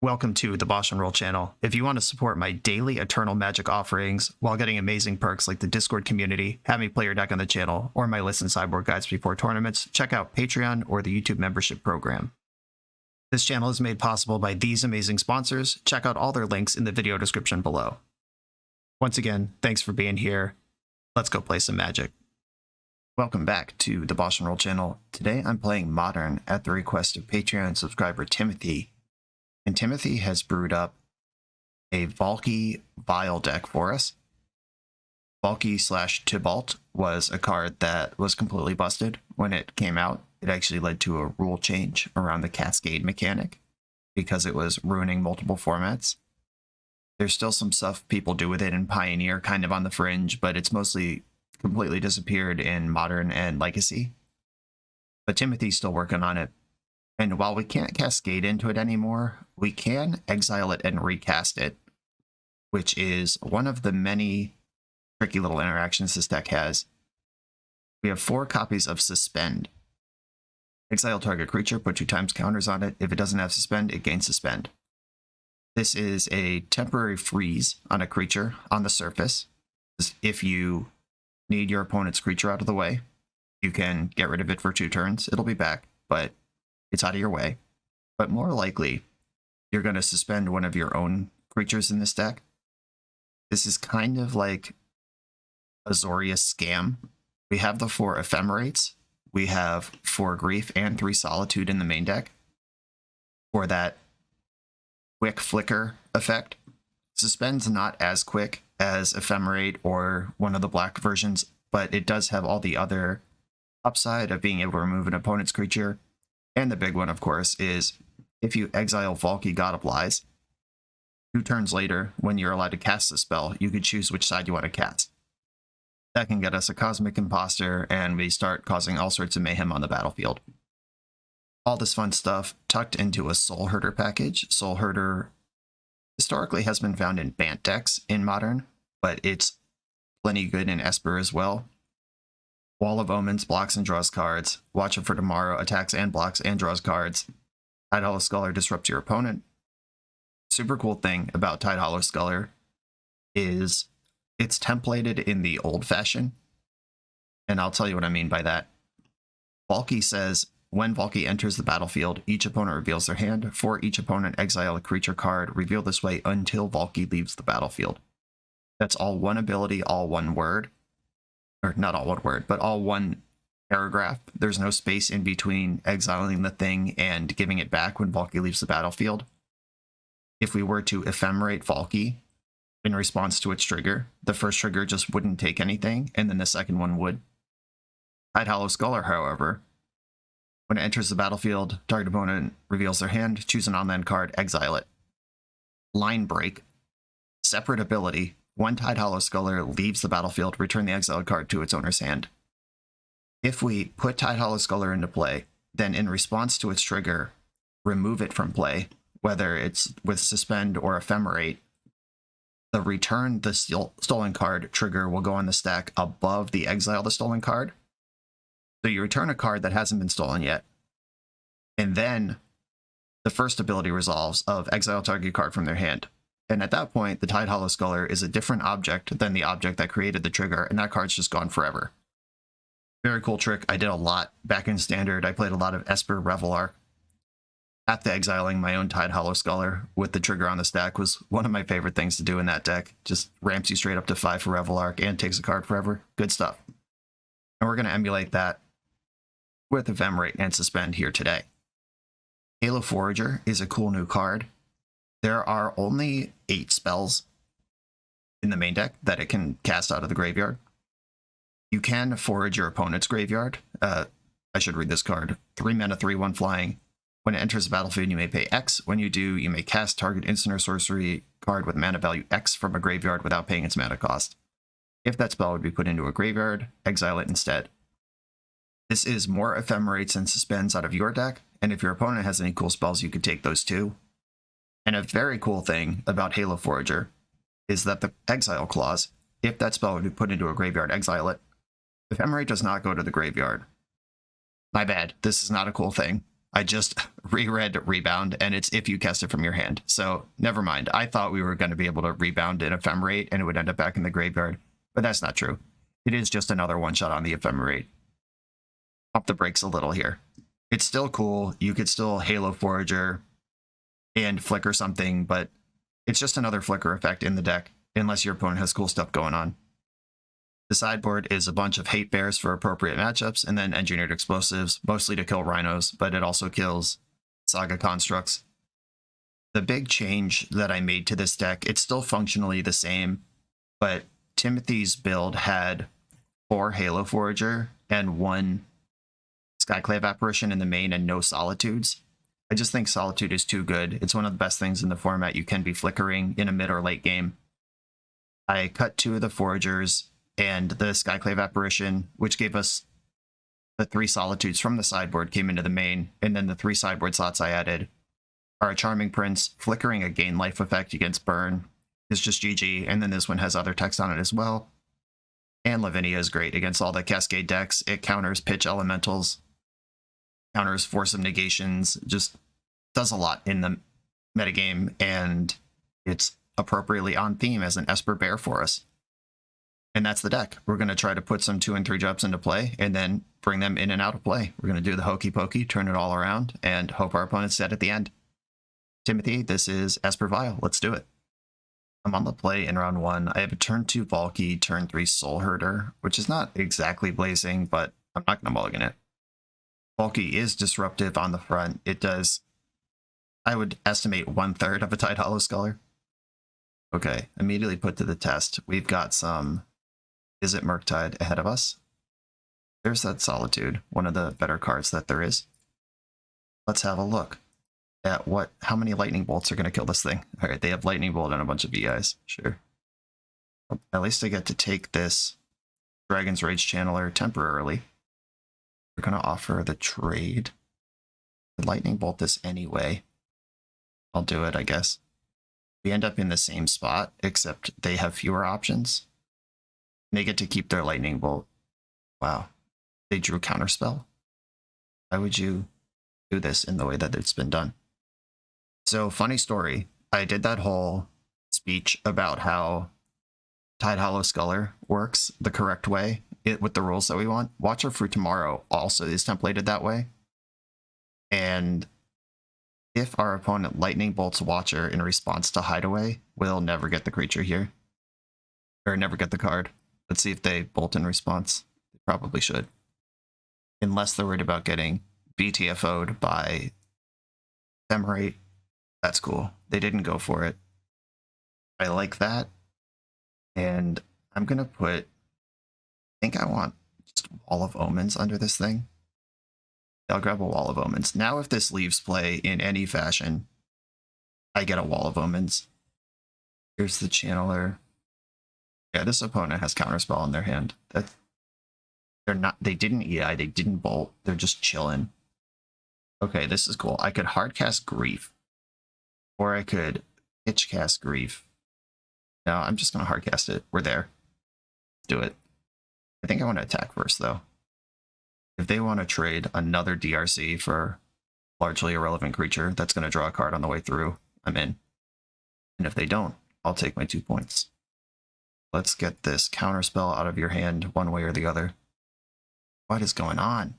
Welcome to the BoshNRoll channel. If you want to support my daily Eternal Magic offerings while getting amazing perks like the Discord community, have me play your deck on the channel, or my list and sideboard guides before tournaments, check out Patreon or the YouTube membership program. This channel is made possible by these amazing sponsors. Check out all their links in the video description below. Once again, thanks for being here. Let's go play some Magic. Welcome back to the BoshNRoll channel. Today I'm playing Modern at the request of Patreon subscriber Timothy. And Timothy has brewed up a Valki Vial deck for us. Valki / Tibalt was a card that was completely busted when it came out. It actually led to a rule change around the Cascade mechanic because it was ruining multiple formats. There's still some stuff people do with it in Pioneer, kind of on the fringe, but it's mostly completely disappeared in Modern and Legacy. But Timothy's still working on it. And while we can't cascade into it anymore, we can exile it and recast it, which is one of the many tricky little interactions this deck has. We have 4 copies of Suspend. Exile target creature, put 2x counters on it. If it doesn't have Suspend, it gains Suspend. This is a temporary freeze on a creature on the surface. If you need your opponent's creature out of the way, you can get rid of it for 2 turns. It'll be back, but it's out of your way. But more likely, you're going to suspend one of your own creatures in this deck. This is kind of like Azorius Scam. We have the 4 Ephemerates. We have 4 Grief and 3 Solitude in the main deck for that quick flicker effect. Suspend's not as quick as Ephemerate or one of the black versions, but it does have all the other upside of being able to remove an opponent's creature. And the big one, of course, is if you exile Valki God of Lies, 2 turns later, when you're allowed to cast the spell, you could choose which side you want to cast. That can get us a Cosmic Imposter, and we start causing all sorts of mayhem on the battlefield. All this fun stuff tucked into a Soulherder package. Soulherder historically has been found in Bant decks in Modern, but it's plenty good in Esper as well. Wall of Omens blocks and draws cards. Watcher for Tomorrow attacks and blocks and draws cards. Tidehollow Sculler disrupts your opponent. Super cool thing about Tidehollow Sculler is it's templated in the old fashion, and I'll tell you what I mean by that. Valki says, when Valki enters the battlefield, each opponent reveals their hand. For each opponent, exile a creature card. Reveal this way until Valki leaves the battlefield. That's all one ability, all one word. Or not all one word, but all one paragraph. There's no space in between exiling the thing and giving it back when Valki leaves the battlefield. If we were to Ephemerate Valki in response to its trigger, the first trigger just wouldn't take anything, and then the second one would. Tidehollow Sculler, however, when it enters the battlefield, target opponent reveals their hand, choose an on-land card, exile it. Line Break, separate ability. When Tidehollow Sculler leaves the battlefield, return the exiled card to its owner's hand. If we put Tidehollow Sculler into play, then in response to its trigger, remove it from play, whether it's with Suspend or Ephemerate, the return the stolen card trigger will go on the stack above the exile the stolen card. So you return a card that hasn't been stolen yet, and then the first ability resolves of exile target card from their hand. And at that point, the Tidehollow Sculler is a different object than the object that created the trigger, and that card's just gone forever. Very cool trick. I did a lot back in Standard. I played a lot of Esper Revelark. After exiling my own Tidehollow Sculler with the trigger on the stack was one of my favorite things to do in that deck. Just ramps you straight up to 5 for Revelark and takes a card forever. Good stuff. And we're going to emulate that with Ephemerate and Suspend here today. Halo Forager is a cool new card. There are only 8 spells in the main deck that it can cast out of the graveyard. You can forage your opponent's graveyard. I should read this card. 3 mana, 3/1 flying. When it enters the battlefield, you may pay X. When you do, you may cast target instant or sorcery card with mana value X from a graveyard without paying its mana cost. If that spell would be put into a graveyard, exile it instead. This is more Ephemerates and Suspends out of your deck, and if your opponent has any cool spells, you could take those too. And a very cool thing about Halo Forager is that the exile clause, if that spell would be put into a graveyard, exile it. Ephemerate does not go to the graveyard. My bad, this is not a cool thing. I just reread Rebound, and it's if you cast it from your hand. So never mind. I thought we were going to be able to rebound an Ephemerate, and it would end up back in the graveyard. But that's not true. It is just another one-shot on the Ephemerate. Pump the brakes a little here. It's still cool. You could still Halo Forager and flicker something, but it's just another flicker effect in the deck, unless your opponent has cool stuff going on. The sideboard is a bunch of hate bears for appropriate matchups, and then engineered explosives, mostly to kill rhinos, but it also kills saga constructs. The big change that I made to this deck, it's still functionally the same, but Timothy's build had 4 Halo Forager and 1 Skyclave Apparition in the main and no Solitudes. I just think Solitude is too good. It's one of the best things in the format you can be flickering in a mid or late game. I cut 2 of the Foragers and the Skyclave Apparition, which gave us the 3 Solitudes from the sideboard came into the main, and then the 3 sideboard slots I added are a Charming Prince, flickering a gain life effect against burn is just GG, and then this one has other text on it as well. And Lavinia is great against all the Cascade decks. It counters pitch elementals, counters Force of Negations, just does a lot in the metagame, and it's appropriately on theme as an Esper Bear for us. And that's the deck. We're going to try to put some 2 and 3 drops into play, and then bring them in and out of play. We're going to do the hokey pokey, turn it all around, and hope our opponent's dead at the end. Timothy, this is Esper Vial. Let's do it. I'm on the play in round 1. I have a turn 2 Valki, turn 3 Soulherder, which is not exactly blazing, but I'm not going to mulligan it. Valki is disruptive on the front. It does, I would estimate, 1/3 of a Tide Hollow Scholar. Okay, immediately put to the test. We've got some Is It Murktide ahead of us. There's that Solitude, one of the better cards that there is. Let's have a look at how many lightning bolts are going to kill this thing. All right, they have lightning bolt and a bunch of EIs. Sure. At least I get to take this Dragon's Rage Channeler temporarily. We're going to offer the trade. Lightning bolt this anyway. I'll do it, I guess. We end up in the same spot, except they have fewer options. They get to keep their lightning bolt. Wow. They drew Counterspell. Why would you do this in the way that it's been done? So, funny story. I did that whole speech about how Tide Hollow Scholar works the correct way with the rules that we want. Watcher for Tomorrow also is templated that way. And if our opponent lightning bolts Watcher in response to Hideaway, we'll never get the creature here. Or never get the card. Let's see if they bolt in response. They probably should. Unless they're worried about getting BTFO'd by Ephemerate. That's cool. They didn't go for it. I like that. And I'm going to put, I think I want just Wall of Omens under this thing. I'll grab a Wall of Omens. Now if this leaves play in any fashion, I get a Wall of Omens. Here's the Channeler. Yeah, this opponent has Counterspell in their hand. They didn't EI, they didn't bolt, they're just chilling. Okay, this is cool. I could hardcast Grief. Or I could pitch cast Grief. No, I'm just gonna hardcast it. We're there. Let's do it. I think I want to attack first though. If they want to trade another DRC for largely irrelevant creature that's gonna draw a card on the way through, I'm in. And if they don't, I'll take my 2 points. Let's get this Counterspell out of your hand one way or the other. What is going on?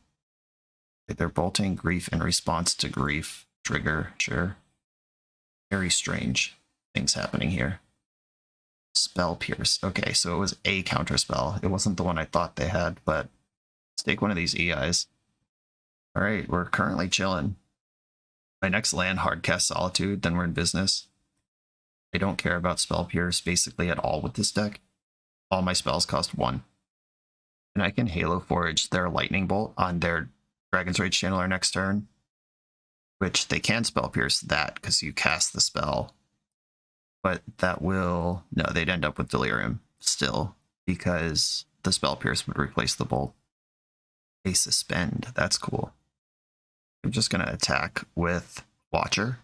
They're bolting Grief in response to Grief. Trigger, sure. Very strange things happening here. Spell Pierce. Okay, so it was a Counterspell. It wasn't the one I thought they had, but let's take one of these EIs. Alright, we're currently chilling. My next land hardcast Solitude, then we're in business. I don't care about Spell Pierce basically at all with this deck. All my spells cost 1. And I can Halo Forge their Lightning Bolt on their Dragon's Rage Channeler next turn. Which they can Spell Pierce that because you cast the spell. But that will... No, they'd end up with Delirium still because the Spell Pierce would replace the Bolt. A Suspend. That's cool. I'm just going to attack with Watcher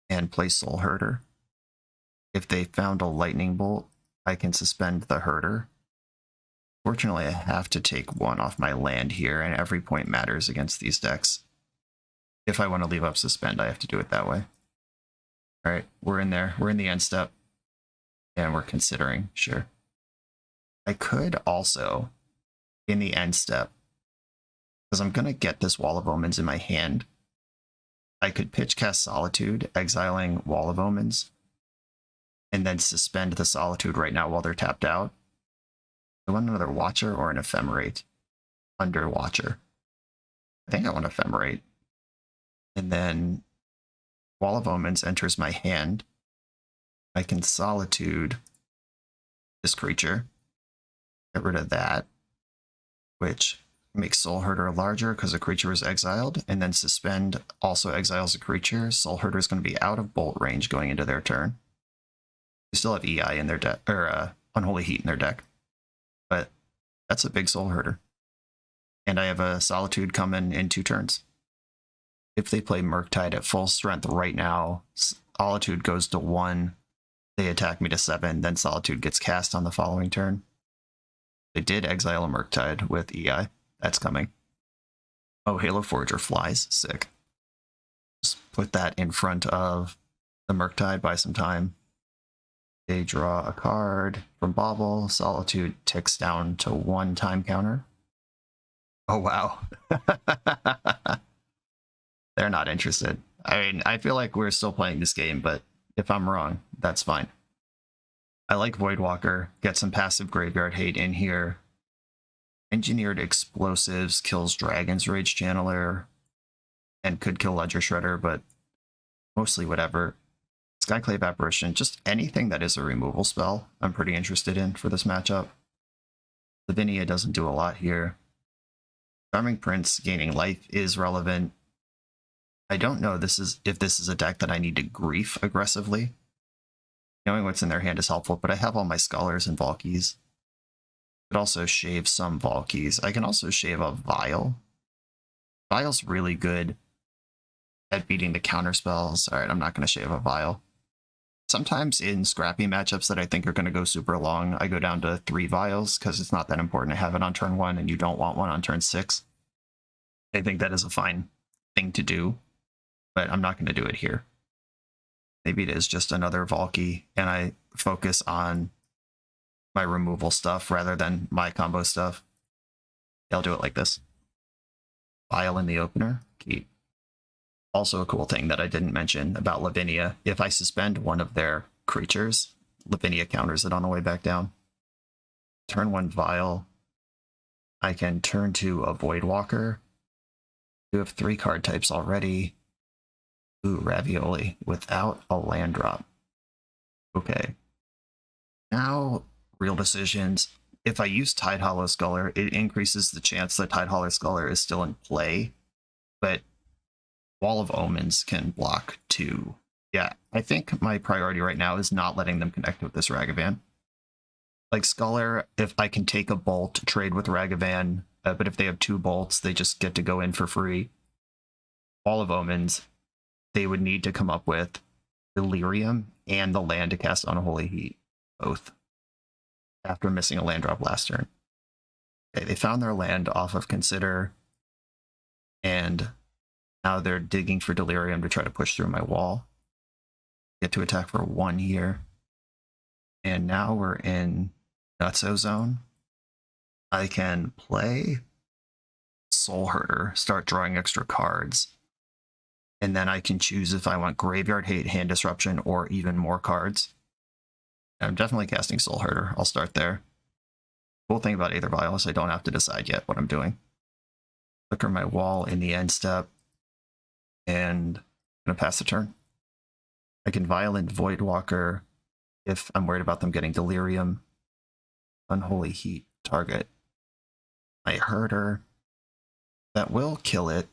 and play Soulherder. If they found a Lightning Bolt, I can suspend the Herder. Fortunately, I have to take 1 off my land here, and every point matters against these decks. If I want to leave up Suspend, I have to do it that way. All right, we're in there. We're in the end step. And we're considering, sure. I could also, in the end step, because I'm going to get this Wall of Omens in my hand, I could pitch cast Solitude, exiling Wall of Omens, and then suspend the Solitude right now while they're tapped out. I want another Watcher or an Ephemerate under Watcher. I think I want Ephemerate. And then Wall of Omens enters my hand. I can Solitude this creature, get rid of that, which makes Soulherder larger because a creature is exiled, and then Suspend also exiles a creature. Soulherder is going to be out of bolt range going into their turn. They still have EI in their deck, or Unholy Heat in their deck, but that's a big Soulherder. And I have a Solitude coming in 2 turns. If they play Murktide at full strength right now, Solitude goes to 1. They attack me to 7, then Solitude gets cast on the following turn. They did exile a Murktide with EI. That's coming. Oh, Halo Forager flies. Sick. Just put that in front of the Murktide, buy some time. They draw a card from Bauble. Solitude ticks down to 1 time counter. Oh, wow. They're not interested. I mean, I feel like we're still playing this game, but if I'm wrong, that's fine. I like Voidwalker. Get some passive graveyard hate in here. Engineered Explosives kills Dragon's Rage Channeler and could kill Ledger Shredder, but mostly whatever. Skyclave Apparition, just anything that is a removal spell, I'm pretty interested in for this matchup. Lavinia doesn't do a lot here. Charming Prince gaining life is relevant. I don't know if this is a deck that I need to grief aggressively. Knowing what's in their hand is helpful, but I have all my Scholars and Valkis. Could also shave some Valkis. I can also shave a Vial. Vial's really good at beating the counter spells. Alright, I'm not going to shave a Vial. Sometimes in scrappy matchups that I think are going to go super long, I go down to 3 Vials because it's not that important to have it on turn 1 and you don't want one on turn 6. I think that is a fine thing to do, but I'm not going to do it here. Maybe it is just another Valki and I focus on my removal stuff rather than my combo stuff. I'll do it like this. Vial in the opener, keep. Also a cool thing that I didn't mention about Lavinia, if I suspend one of their creatures, Lavinia counters it on the way back down. Turn 1 Vial. I can turn 2 a Voidwalker. You have 3 card types already. Ooh, Ravioli without a land drop. Okay. Now, real decisions. If I use Tidehollow Scholar, it increases the chance that Tidehollow Scholar is still in play, but Wall of Omens can block 2. Yeah, I think my priority right now is not letting them connect with this Ragavan. Like Scholar, if I can take a bolt, trade with Ragavan, but if they have 2 bolts, they just get to go in for free. Wall of Omens, they would need to come up with Delirium and the land to cast Unholy Heat, both, after missing a land drop last turn. Okay, they found their land off of Consider, and now they're digging for Delirium to try to push through my wall. Get to attack for 1 here. And now we're in Nutso Zone. I can play Soulherder, start drawing extra cards. And then I can choose if I want Graveyard Hate, Hand Disruption, or even more cards. I'm definitely casting Soulherder. I'll start there. Cool thing about Aether Vial is I don't have to decide yet what I'm doing. Flicker my wall in the end step. And I'm going to pass the turn. I can Violent Voidwalker if I'm worried about them getting Delirium. Unholy Heat target my Herder. That will kill it.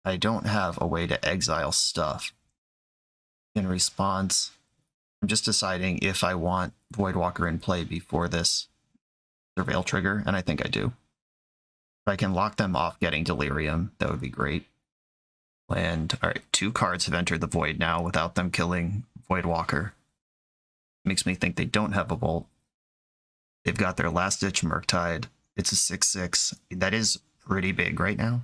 I don't have a way to exile stuff. In response, I'm just deciding if I want Voidwalker in play before this Surveil trigger, and I think I do. If I can lock them off getting Delirium, that would be great. And, alright, 2 cards have entered the Void now without them killing Voidwalker. Makes me think they don't have a Bolt. They've got their Last Ditch Murktide. It's a 6/6. That is pretty big right now.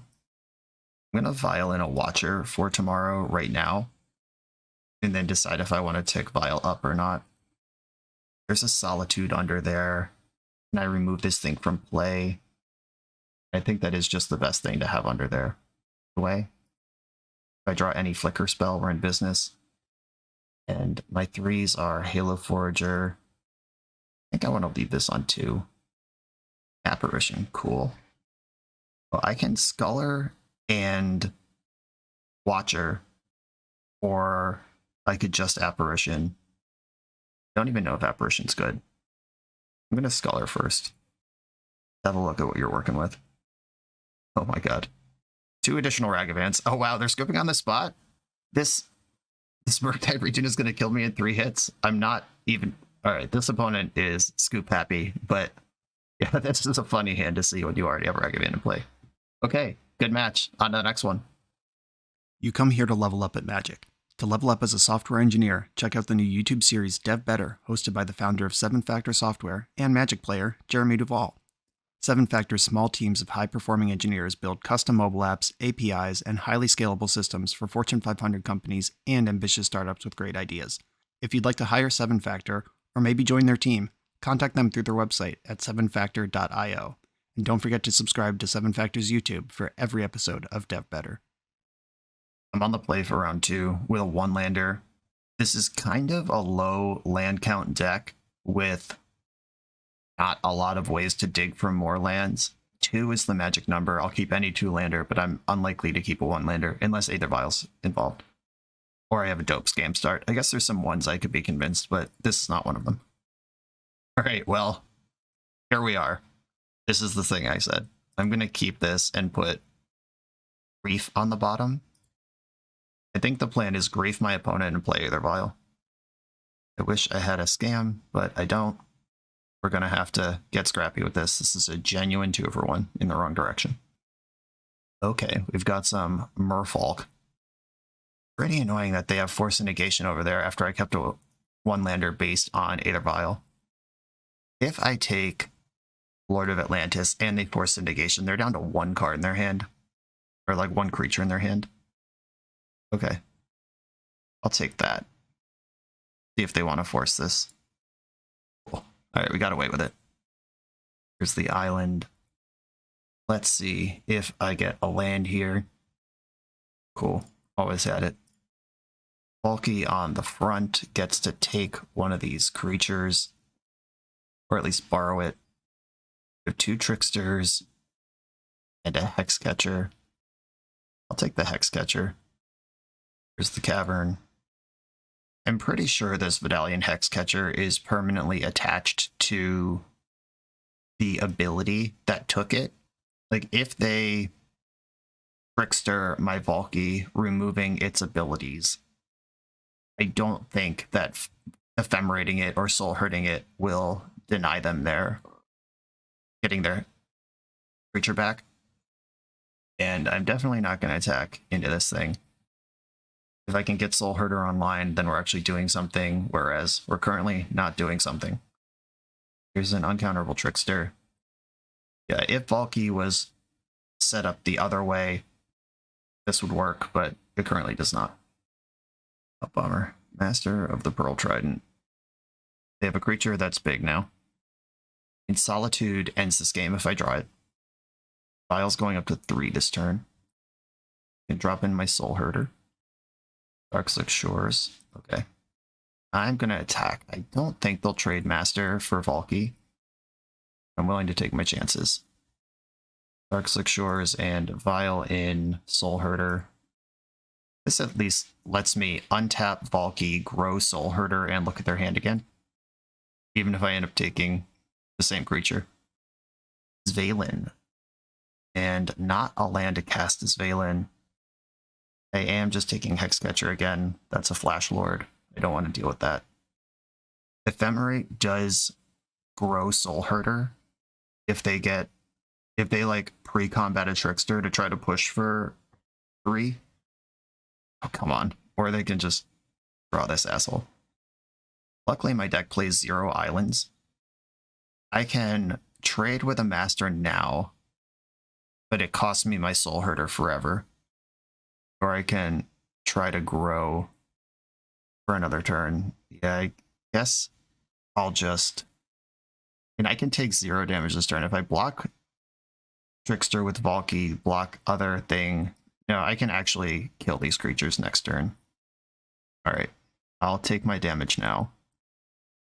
I'm going to Vial in a Watcher for tomorrow right now, and then decide if I want to tick Vial up or not. There's a Solitude under there, and I remove this thing from play. I think that is just the best thing to have under there. Away. If I draw any Flicker spell, we're in business. And my 3s are Halo Forager. I think I want to leave this on 2. Apparition, cool. Well, I can Sculler and Watcher, or I could just Apparition. I don't even know if Apparition's good. I'm going to Sculler first. Have a look at what you're working with. Oh my god. 2 additional Ragavants. Oh wow, they're scooping on the spot? This Murktide region is going to kill me in 3 hits. I'm not even... Alright, this opponent is scoop happy, but yeah, that's just a funny hand to see when you already have a Ragavant in play. Okay, good match. On to the next one. You come here to level up at Magic. To level up as a software engineer, check out the new YouTube series Dev Better, hosted by the founder of 7 Factor Software and Magic player, Jeremy Duvall. 7 Factor's small teams of high-performing engineers build custom mobile apps, APIs, and highly scalable systems for Fortune 500 companies and ambitious startups with great ideas. If you'd like to hire 7 Factor, or maybe join their team, contact them through their website at 7factor.io. And don't forget to subscribe to 7 Factor's YouTube for every episode of Dev Better. I'm on the play for round 2 with a 1-lander. This is kind of a low land count deck with not a lot of ways to dig for more lands. 2 is the magic number. I'll keep any 2-lander, but I'm unlikely to keep a 1-lander unless Aether Vial's involved. Or I have a dope scam start. I guess there's some ones I could be convinced, but this is not one of them. Alright, well, here we are. This is the thing I said. I'm going to keep this and put Grief on the bottom. I think the plan is Grief my opponent and play Aether Vial. I wish I had a scam, but I don't. We're going to have to get scrappy with this. This is a genuine 2-for-1 in the wrong direction. Okay, we've got some Merfolk. Pretty annoying that they have Force of Negation over there after I kept a 1-lander based on Aether Vial. If I take Lord of Atlantis and they Force of Negation, they're down to 1 card in their hand. Or like 1 creature in their hand. Okay. I'll take that. See if they want to force this. Cool. Alright, we got away with it. Here's the island. Let's see if I get a land here. Cool. Always had it. Valki on the front gets to take one of these creatures. Or at least borrow it. We have 2 Tricksters. And a Hexcatcher. I'll take the Hexcatcher. Here's the Cavern. I'm pretty sure this Vidalian Hexcatcher is permanently attached to the ability that took it. Like, if they Trickster my Valki, removing its abilities, I don't think that ephemerating it or soul hurting it will deny them their getting their creature back. And I'm definitely not going to attack into this thing. If I can get Soulherder online, then we're actually doing something, whereas we're currently not doing something. Here's an uncounterable Trickster. Yeah, if Valki was set up the other way, this would work, but it currently does not. A bummer. Master of the Pearl Trident. They have a creature that's big now. And Solitude ends this game if I draw it. Vial's going up to 3 this turn. I can drop in my Soulherder. Darkslick Shores. Okay. I'm going to attack. I don't think they'll trade Master for Valki. I'm willing to take my chances. Darkslick Shores and Vial in Soulherder. This at least lets me untap Valki, grow Soulherder, and look at their hand again. Even if I end up taking the same creature. Valen. And not a land to cast as Valen. I am just taking Hexcatcher again. That's a Flash Lord. I don't want to deal with that. Ephemerate does grow Soulherder if they like pre-combat a Trickster to try to push for 3. Oh, come on. Or they can just draw this asshole. Luckily, my deck plays 0 islands. I can trade with a Master now, but it costs me my Soulherder forever. Or I can try to grow for another turn. Yeah, I guess I'll just... And I can take 0 damage this turn. If I block Trickster with Valki, block other thing... No, I can actually kill these creatures next turn. Alright, I'll take my damage now.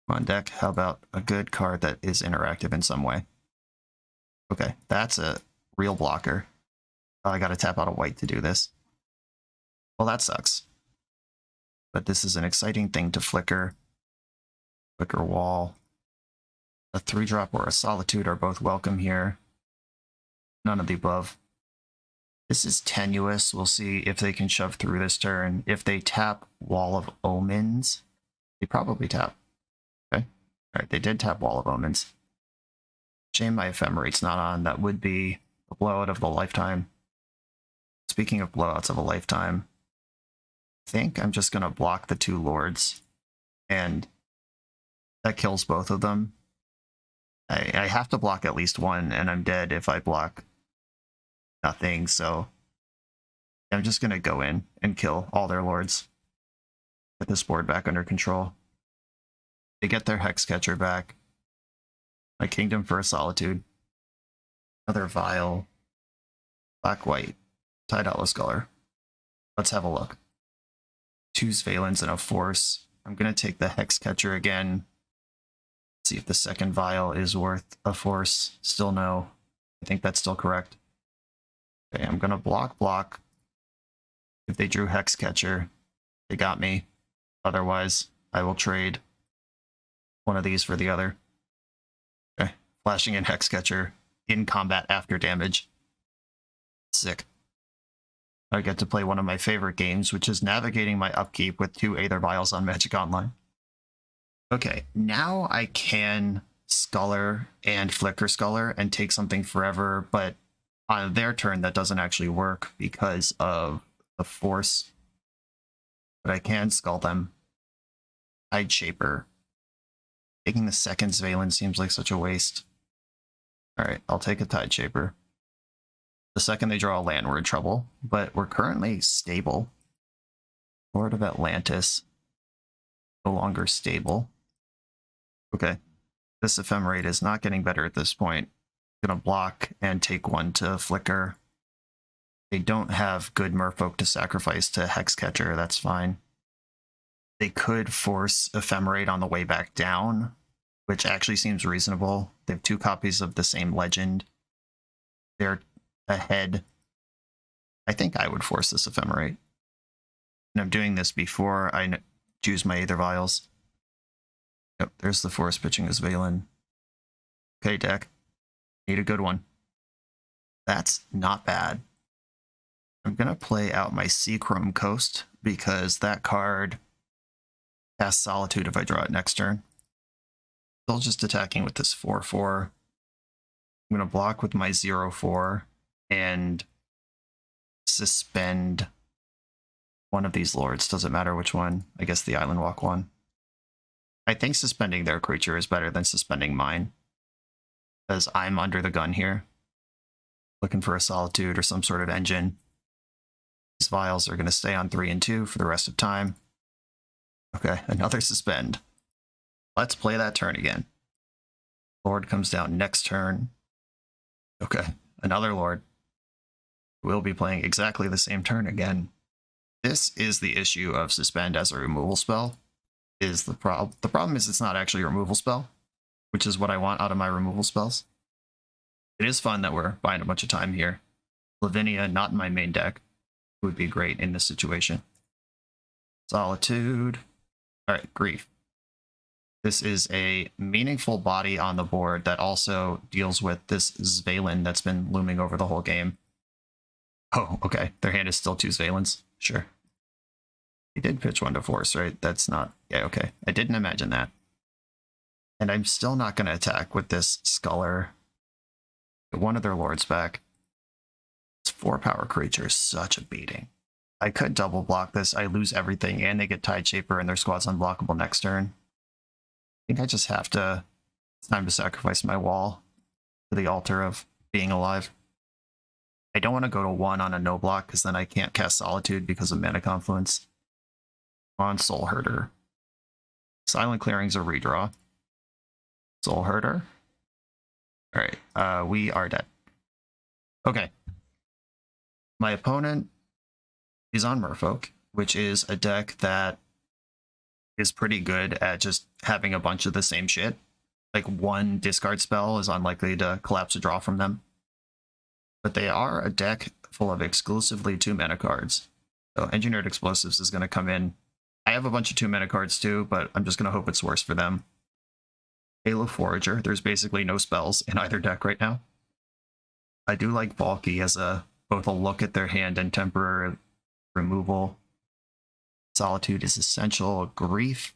On deck, how about a good card that is interactive in some way? Okay, that's a real blocker. Oh, I gotta tap out a white to do this. Well, that sucks. But this is an exciting thing to flicker. Flicker wall. A 3-drop or a Solitude are both welcome here. None of the above. This is tenuous. We'll see if they can shove through this turn. If they tap Wall of Omens, they probably tap. Okay. Alright, they did tap Wall of Omens. Shame my Ephemerate's not on. That would be a blowout of the lifetime. Speaking of blowouts of a lifetime, I think I'm just going to block the 2 lords. And that kills both of them. I have to block at least one, and I'm dead if I block nothing, so I'm just going to go in and kill all their lords. Get this board back under control. They get their Hexcatcher back. My Kingdom for a Solitude. Another Vial. Black-white. Tibalt color. Let's have a look. 2 Valens and a Force. I'm going to take the Hexcatcher again. See if the second Vial is worth a Force. Still no. I think that's still correct. Okay, I'm gonna block. If they drew Hexcatcher, they got me. Otherwise, I will trade one of these for the other. Okay, flashing in Hexcatcher in combat after damage. Sick. I get to play one of my favorite games, which is navigating my upkeep with 2 Aether Vials on Magic Online. Okay, now I can Sculler and Flicker Sculler and take something forever, but on their turn that doesn't actually work because of the Force. But I can Skull them. Tide Shaper. Taking the second Valen seems like such a waste. Alright, I'll take a Tide Shaper. The second they draw a land, we're in trouble, but we're currently stable. Lord of Atlantis. No longer stable. Okay. This Ephemerate is not getting better at this point. I'm gonna block and take 1 to Flicker. They don't have good Merfolk to sacrifice to Hexcatcher, that's fine. They could force Ephemerate on the way back down, which actually seems reasonable. They have 2 copies of the same legend. They're ahead. I think I would force this Ephemerate. And I'm doing this before I choose my Aether Vials. Yep, there's the Force pitching as Valen. Okay, deck. Need a good one. That's not bad. I'm going to play out my Seachrome Coast because that card casts Solitude if I draw it next turn. Still just attacking with this 4/4. I'm going to block with my 0/4 and suspend one of these lords. Doesn't matter which one. I guess the Island Walk one. I think suspending their creature is better than suspending mine, because I'm under the gun here, looking for a Solitude or some sort of engine. These Vials are going to stay on 3 and 2 for the rest of time. Okay, another Suspend. Let's play that turn again. Lord comes down next turn. Okay, another Lord. We'll be playing exactly the same turn again. This is the issue of Suspend as a removal spell. The problem is it's not actually a removal spell, which is what I want out of my removal spells. It is fun that we're buying a bunch of time here. Lavinia, not in my main deck, would be great in this situation. Solitude. Alright, Grief. This is a meaningful body on the board that also deals with this Valen that's been looming over the whole game. Oh, okay. Their hand is still 2 Valens. Sure. He did pitch 1 to Force, right? That's not... Yeah, okay. I didn't imagine that. And I'm still not going to attack with this Sculler. Get one of their lords back. This 4-power creature is such a beating. I could double block this. I lose everything, and they get Tide Shaper, and their squad's unblockable next turn. I think I just have to... It's time to sacrifice my wall to the altar of being alive. I don't want to go to 1 on a no block because then I can't cast Solitude because of mana confluence. On Soulherder. Silent Clearing's a redraw. Soulherder. Alright, we are dead. Okay. My opponent is on Merfolk, which is a deck that is pretty good at just having a bunch of the same shit. Like one discard spell is unlikely to collapse a draw from them. But they are a deck full of exclusively 2-mana cards. So Engineered Explosives is going to come in. I have a bunch of 2-mana cards too, but I'm just going to hope it's worse for them. Halo Forager, there's basically no spells in either deck right now. I do like Valki as both a look at their hand and temporary removal. Solitude is essential. Grief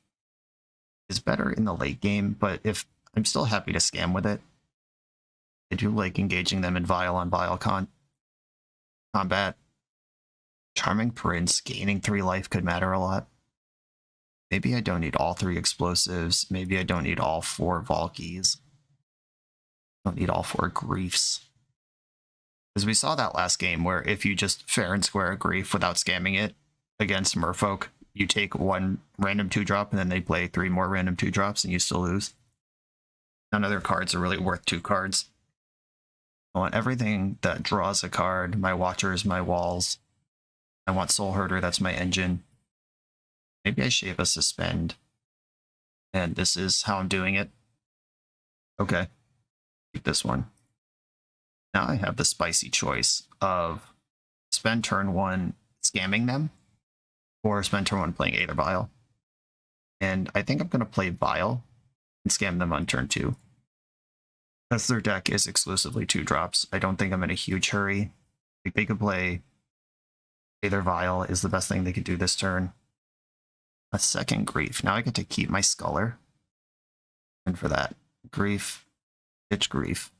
is better in the late game, but if I'm still happy to scam with it. I do like engaging them in Vial on Vial combat. Charming Prince, gaining 3 life could matter a lot. Maybe I don't need all 3 explosives. Maybe I don't need all 4 Valkis. I don't need all 4 Griefs. Because we saw that last game where if you just fair and square a Grief without scamming it against Merfolk, you take 1 random 2-drop and then they play 3 more random 2-drops and you still lose. None of their cards are really worth 2 cards. I want everything that draws a card, my Watchers, my Walls. I want Soulherder, that's my engine. Maybe I shave a Suspend. And this is how I'm doing it. Okay. Keep this one. Now I have the spicy choice of spend turn 1 scamming them, or spend turn 1 playing Aether Vial. And I think I'm going to play Vial and scam them on turn 2. Because their deck is exclusively 2-drops. I don't think I'm in a huge hurry. Like they could play Aether Vial is the best thing they could do this turn. A second Grief. Now I get to keep my Sculler. And for that, Grief, pitch Grief.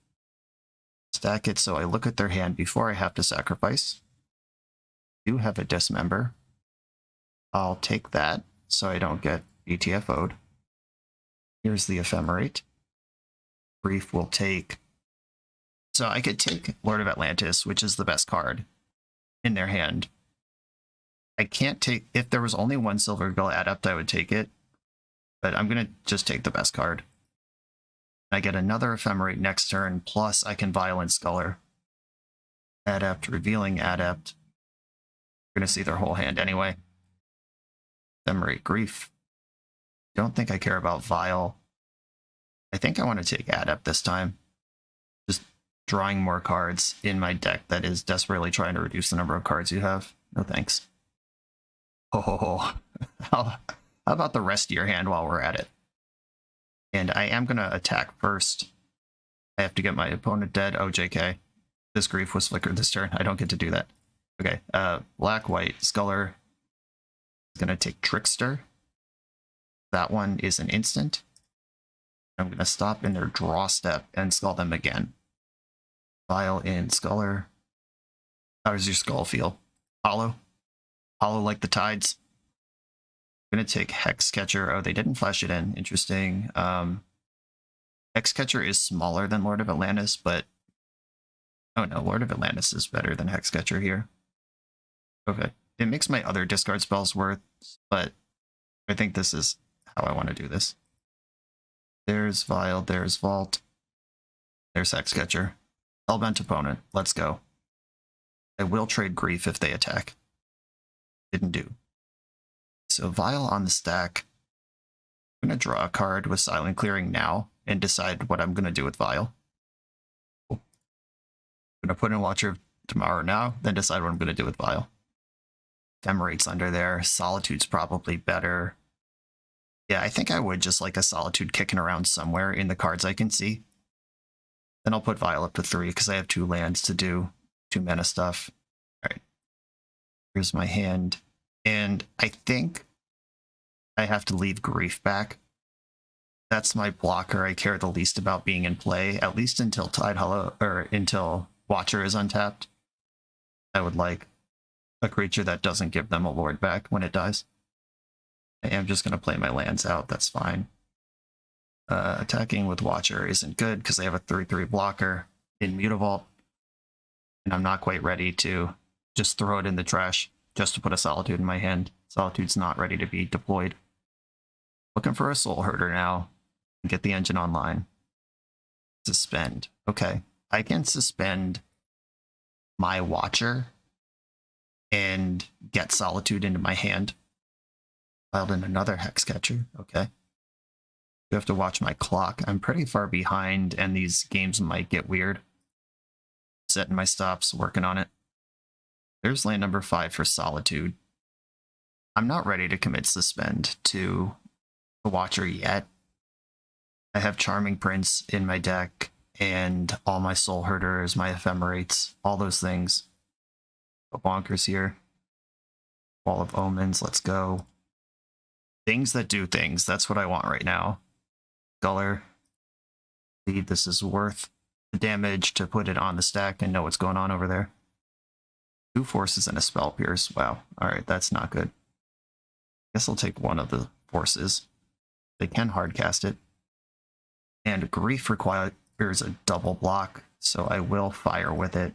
Stack it so I look at their hand before I have to sacrifice. Do have a Dismember. I'll take that so I don't get BTFO'd. Here's the Ephemerate. Grief will take... So I could take Lord of Atlantis, which is the best card, in their hand. I can't take... If there was only 1 Silver Gull Adept, I would take it. But I'm going to just take the best card. I get another Ephemerate next turn, plus I can Violent Sculler. Adept, Revealing Adept. You're going to see their whole hand anyway. Ephemerate Grief. Don't think I care about Vial. I think I want to take Adept this time. Just drawing more cards in my deck that is desperately trying to reduce the number of cards you have. No thanks. Oh, how about the rest of your hand while we're at it? And I am going to attack first. I have to get my opponent dead. Oh, JK. This Grief was flickered this turn. I don't get to do that. Okay, black, white, Sculler is going to take Trickster. That one is an instant. I'm going to stop in their draw step and skull them again. Vial in Sculler. How does your skull feel? Hollow? Hollow like the tides? I'm going to take Hexcatcher. Oh, they didn't flash it in. Interesting. Hexcatcher is smaller than Lord of Atlantis, but... Oh no, Lord of Atlantis is better than Hexcatcher here. Okay. It makes my other discard spells worse, but I think this is how I want to do this. There's Vial, there's Vault, there's Hexcatcher. Hellbent opponent, let's go. I will trade Grief if they attack. Didn't do. So Vial on the stack. I'm going to draw a card with Silent Clearing now and decide what I'm going to do with Vial. Cool. I'm going to put in Watcher of Tomorrow now, then decide what I'm going to do with Vial. Ephemerate's under there. Solitude's probably better. Yeah, I think I would just like a Solitude kicking around somewhere in the cards I can see. Then I'll put Vial up to 3 because I have 2 lands to do 2 mana stuff. Alright. Here's my hand. And I think I have to leave Grief back. That's my blocker I care the least about being in play, at least until Tide Hollow, or until Watcher is untapped. I would like a creature that doesn't give them a Lord back when it dies. I am just going to play my lands out, that's fine. Attacking with Watcher isn't good because they have a 3/3 blocker in Mutavault. And I'm not quite ready to just throw it in the trash just to put a Solitude in my hand. Solitude's not ready to be deployed. Looking for a Soulherder now. Get the engine online. Suspend. Okay. I can suspend my Watcher and get Solitude into my hand. Filed in another Hexcatcher. Okay. You have to watch my clock. I'm pretty far behind, and these games might get weird. Setting my stops, working on it. There's land number 5 for Solitude. I'm not ready to commit Suspend to the Watcher yet. I have Charming Prince in my deck, and all my Soulherders, my Ephemerates, all those things. Go bonkers here. Wall of Omens, let's go. Things that do things, that's what I want right now. Guller. See, this is worth the damage to put it on the stack and know what's going on over there. 2 forces and a Spell Pierce. Wow. Alright, that's not good. Guess I'll take one of the forces. They can hardcast it. And Grief requires a double block, so I will fire with it.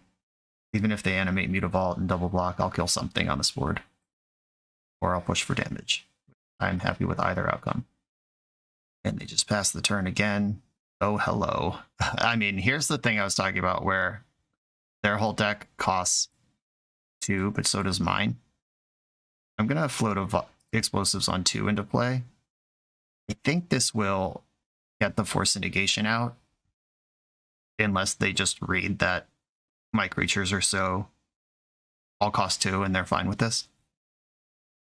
Even if they animate Mutavault and double block, I'll kill something on this board. Or I'll push for damage. I'm happy with either outcome. And they just pass the turn again. Oh, hello. I mean, here's the thing I was talking about, where their whole deck costs 2, but so does mine. I'm going to float explosives on 2 into play. I think this will get the Force of Negation out, unless they just read that my creatures are so all cost 2 and they're fine with this.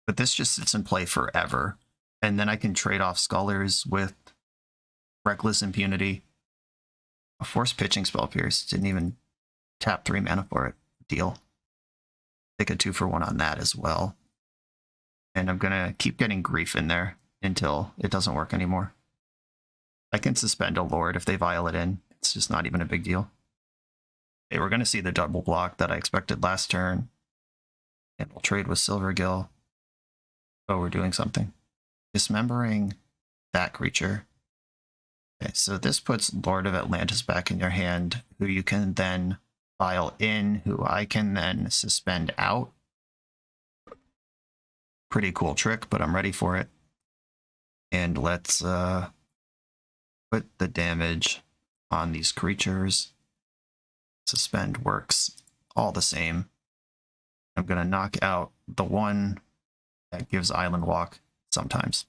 But this just sits in play forever. And then I can trade off Scholars with Reckless Impunity. A Force Pitching Spell Pierce. Didn't even tap 3 mana for it. Deal. Take a 2-for-1 on that as well. And I'm going to keep getting Grief in there until it doesn't work anymore. I can suspend a Lord if they Vial it in. It's just not even a big deal. Okay, we're going to see the double block that I expected last turn. And we'll trade with Silvergill. Oh, we're doing something. Dismembering that creature. Okay, so this puts Lord of Atlantis back in your hand, who you can then Vial in, who I can then suspend out. Pretty cool trick, but I'm ready for it. And let's put the damage on these creatures. Suspend works all the same. I'm going to knock out the one that gives Island Walk sometimes.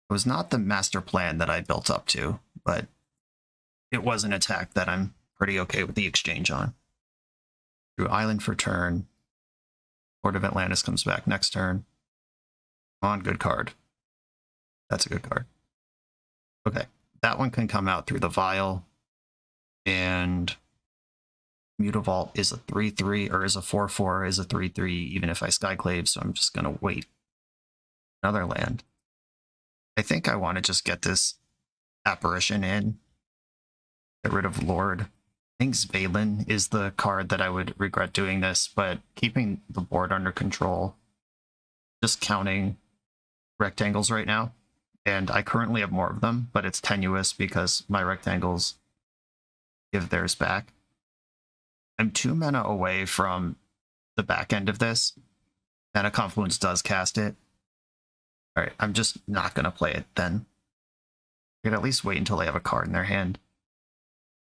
It was not the master plan that I built up to, but it was an attack that I'm pretty okay with the exchange on. Drew Island for turn. Lord of Atlantis comes back next turn. Come on, good card. That's a good card. Okay, that one can come out through the Vial, and Mutavault is a 3/3, or is a 4/4, is a 3/3, even if I Skyclave, so I'm just going to wait. Another land. I think I want to just get this Apparition in. Get rid of Lord. I think Svalin is the card that I would regret doing this, but keeping the board under control. Just counting rectangles right now. And I currently have more of them, but it's tenuous because my rectangles give theirs back. I'm 2 mana away from the back end of this. Mana Confluence does cast it. Alright, I'm just not going to play it then. I could at least wait until they have a card in their hand.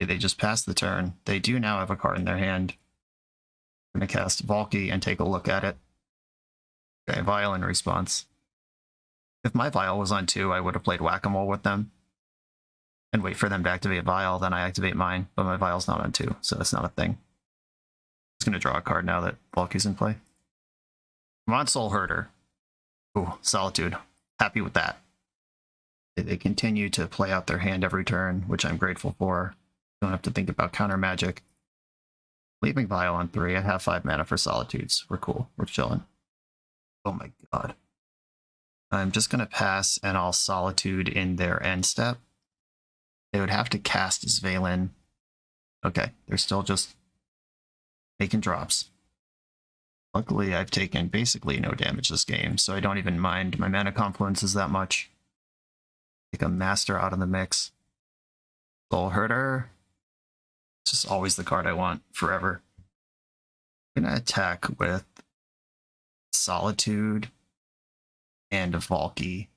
Okay, they just passed the turn. They do now have a card in their hand. I'm going to cast Valki and take a look at it. Okay, Vial in response. If my Vial was on 2, I would have played Whack-A-Mole with them and wait for them to activate Vial, then I activate mine, but my Vial's not on 2, so that's not a thing. I'm just going to draw a card now that Valky's in play. Come on, Soulherder. Ooh, Solitude. Happy with that. They continue to play out their hand every turn, which I'm grateful for. Don't have to think about counter magic. Leaving Vial on 3, I have 5 mana for Solitudes. We're cool. We're chilling. Oh my god. I'm just going to pass, and I'll Solitude in their end step. They would have to cast Svalin. Okay, they're still just taking drops. Luckily, I've taken basically no damage this game, so I don't even mind my mana confluences that much. Take a Master out of the mix. Soulherder. It's just always the card I want forever. I'm gonna attack with Solitude and a Valki.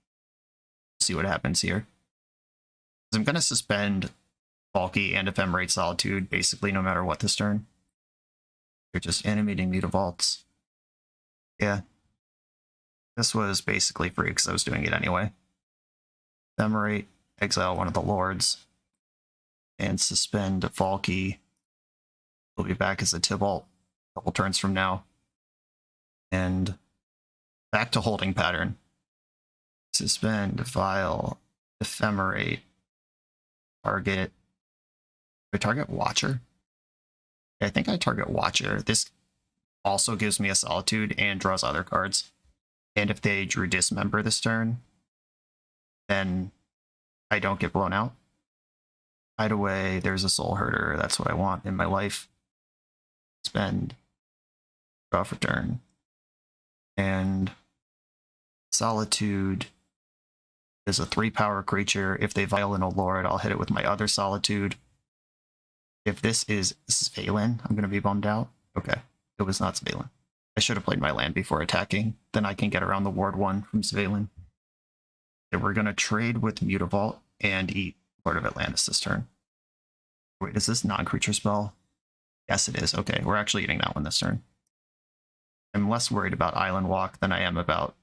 See what happens here. I'm gonna suspend Valki and Ephemerate Solitude basically no matter what this turn. You're just animating me to vaults. Yeah. This was basically free because I was doing it anyway. Ephemerate, exile one of the lords, and suspend Valki. We'll be back as a Tibalt a couple turns from now. And back to holding pattern. Suspend, Vial, Ephemerate, target. Do I target Watcher? I think I target Watcher. This also gives me a Solitude and draws other cards. And if they drew Dismember this turn, then I don't get blown out. Hide away, there's a Soulherder. That's what I want in my life. Spend, draw for turn. And Solitude is a 3-power creature. If they violate a lord, I'll hit it with my other Solitude. If this is Svalin, I'm going to be bummed out. Okay, it was not Svalin. I should have played my land before attacking. Then I can get around the ward 1 from Svalin. Okay, we're going to trade with Mutavault and eat Lord of Atlantis this turn. Wait, is this non-creature spell? Yes, it is. Okay, we're actually eating that one this turn. I'm less worried about Island Walk than I am about...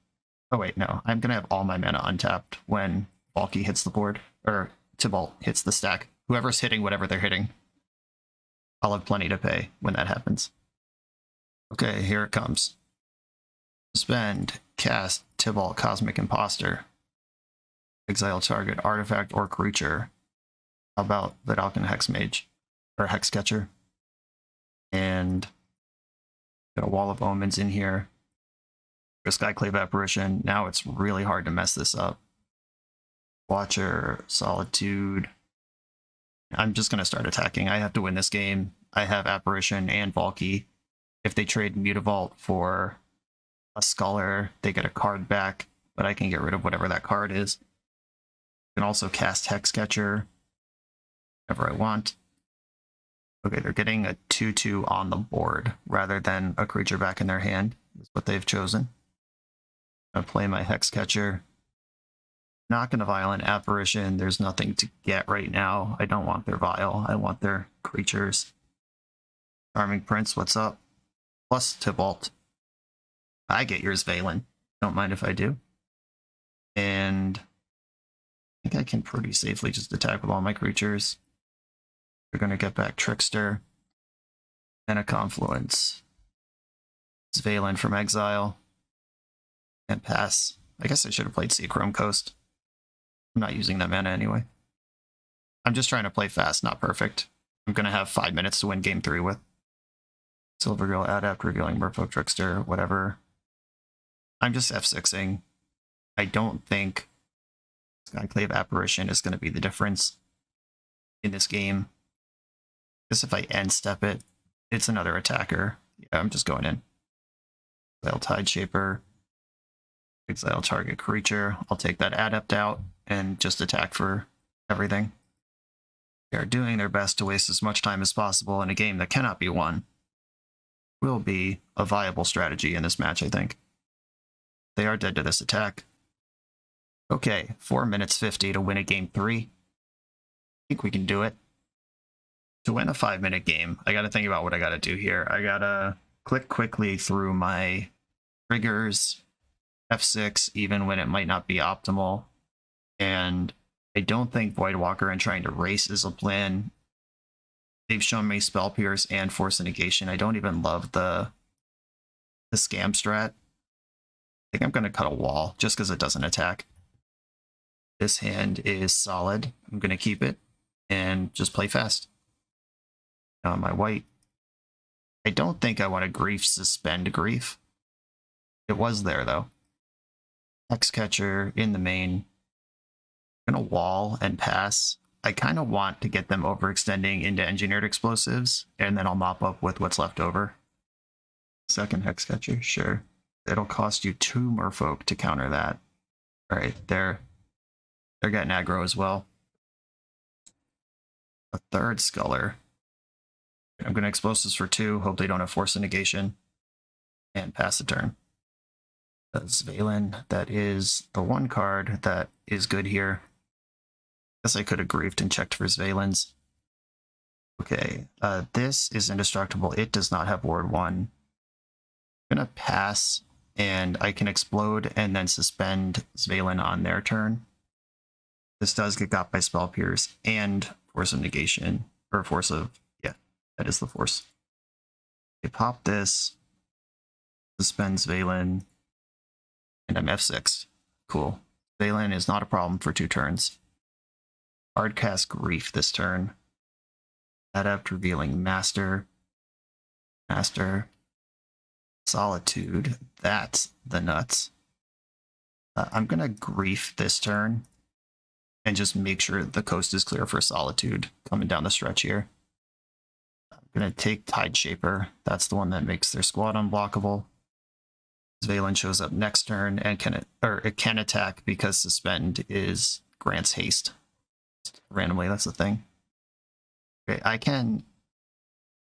Oh wait, no. I'm going to have all my mana untapped when Valki hits the board, or Tibalt hits the stack. Whoever's hitting whatever they're hitting, I'll have plenty to pay when that happens. Okay, here it comes. Suspend, cast, Tibalt, Cosmic Imposter. Exile target artifact or creature. How about Vidalcan Hexmage, or Hexcatcher? And got a Wall of Omens in here. Skyclave Apparition. Now it's really hard to mess this up. Watcher, Solitude. I'm just going to start attacking. I have to win this game. I have Apparition and Valki. If they trade Mutavault for a Scholar, they get a card back, but I can get rid of whatever that card is. I can also cast Hexcatcher whenever I want. Okay, they're getting a 2/2 on the board rather than a creature back in their hand. Is what they've chosen. I'm going to play my Hexcatcher. Not going to Violent Apparition. There's nothing to get right now. I don't want their Vial. I want their creatures. Charming Prince, what's up? Plus Tibalt. I get yours, Valen. Don't mind if I do. And I think I can pretty safely just attack with all my creatures. We're going to get back Trickster. And a Confluence. It's Valen from exile. And pass. I guess I should have played Sea Chrome Coast. I'm not using that mana anyway. I'm just trying to play fast, not perfect. I'm going to have 5 minutes to win game 3 with. Silvergill, Adept, Revealing Merfolk, Trickster, whatever. I'm just F6ing. I don't think Skyclave Apparition is going to be the difference in this game. Because if I end step it, it's another attacker. Yeah, I'm just going in. Exile Tideshaper. Exile target creature. I'll take that Adept out and just attack for everything. They are doing their best to waste as much time as possible in a game that cannot be won. Will be a viable strategy in this match, I think. They are dead to this attack. Okay, 4 minutes 50 to win a game 3. I think we can do it. To win a 5-minute game, I gotta think about what I gotta do here. I gotta click quickly through my triggers, F6, even when it might not be optimal. And I don't think Voidwalker and trying to race is a plan. They've shown me Spell Pierce and Force of Negation. I don't even love the scam strat. I think I'm going to cut a wall just because it doesn't attack. This hand is solid. I'm going to keep it and just play fast. My white. I don't think I want to Grief Suspend Grief. It was there though. Hexcatcher in the main. I'm going to wall and pass. I kind of want to get them overextending into Engineered Explosives, and then I'll mop up with what's left over. Second Hexcatcher, sure. It'll cost you 2 Merfolk to counter that. Alright, they're getting aggro as well. A third Sculler. I'm going to Explosives for 2. Hope they don't have Force of Negation. And pass the turn. Valen, that is the one card that is good here. Guess I could have griefed and checked for Svalens. Okay, this is indestructible. It does not have Ward 1. I'm gonna pass, and I can explode and then suspend Svalen on their turn. This does get got by Spell Pierce and Force of Negation, or Force of, yeah, that is the Force. Okay, pop this, suspend Svalen, and I'm F6. Cool. Svalen is not a problem for 2 turns. Hard cast Grief this turn. That after revealing Master. Solitude. That's the nuts. I'm going to Grief this turn and just make sure the coast is clear for Solitude coming down the stretch here. I'm going to take Tide Shaper. That's the one that makes their squad unblockable. Valen shows up next turn and it can attack because Suspend grants haste. Randomly, that's the thing. Okay, I can...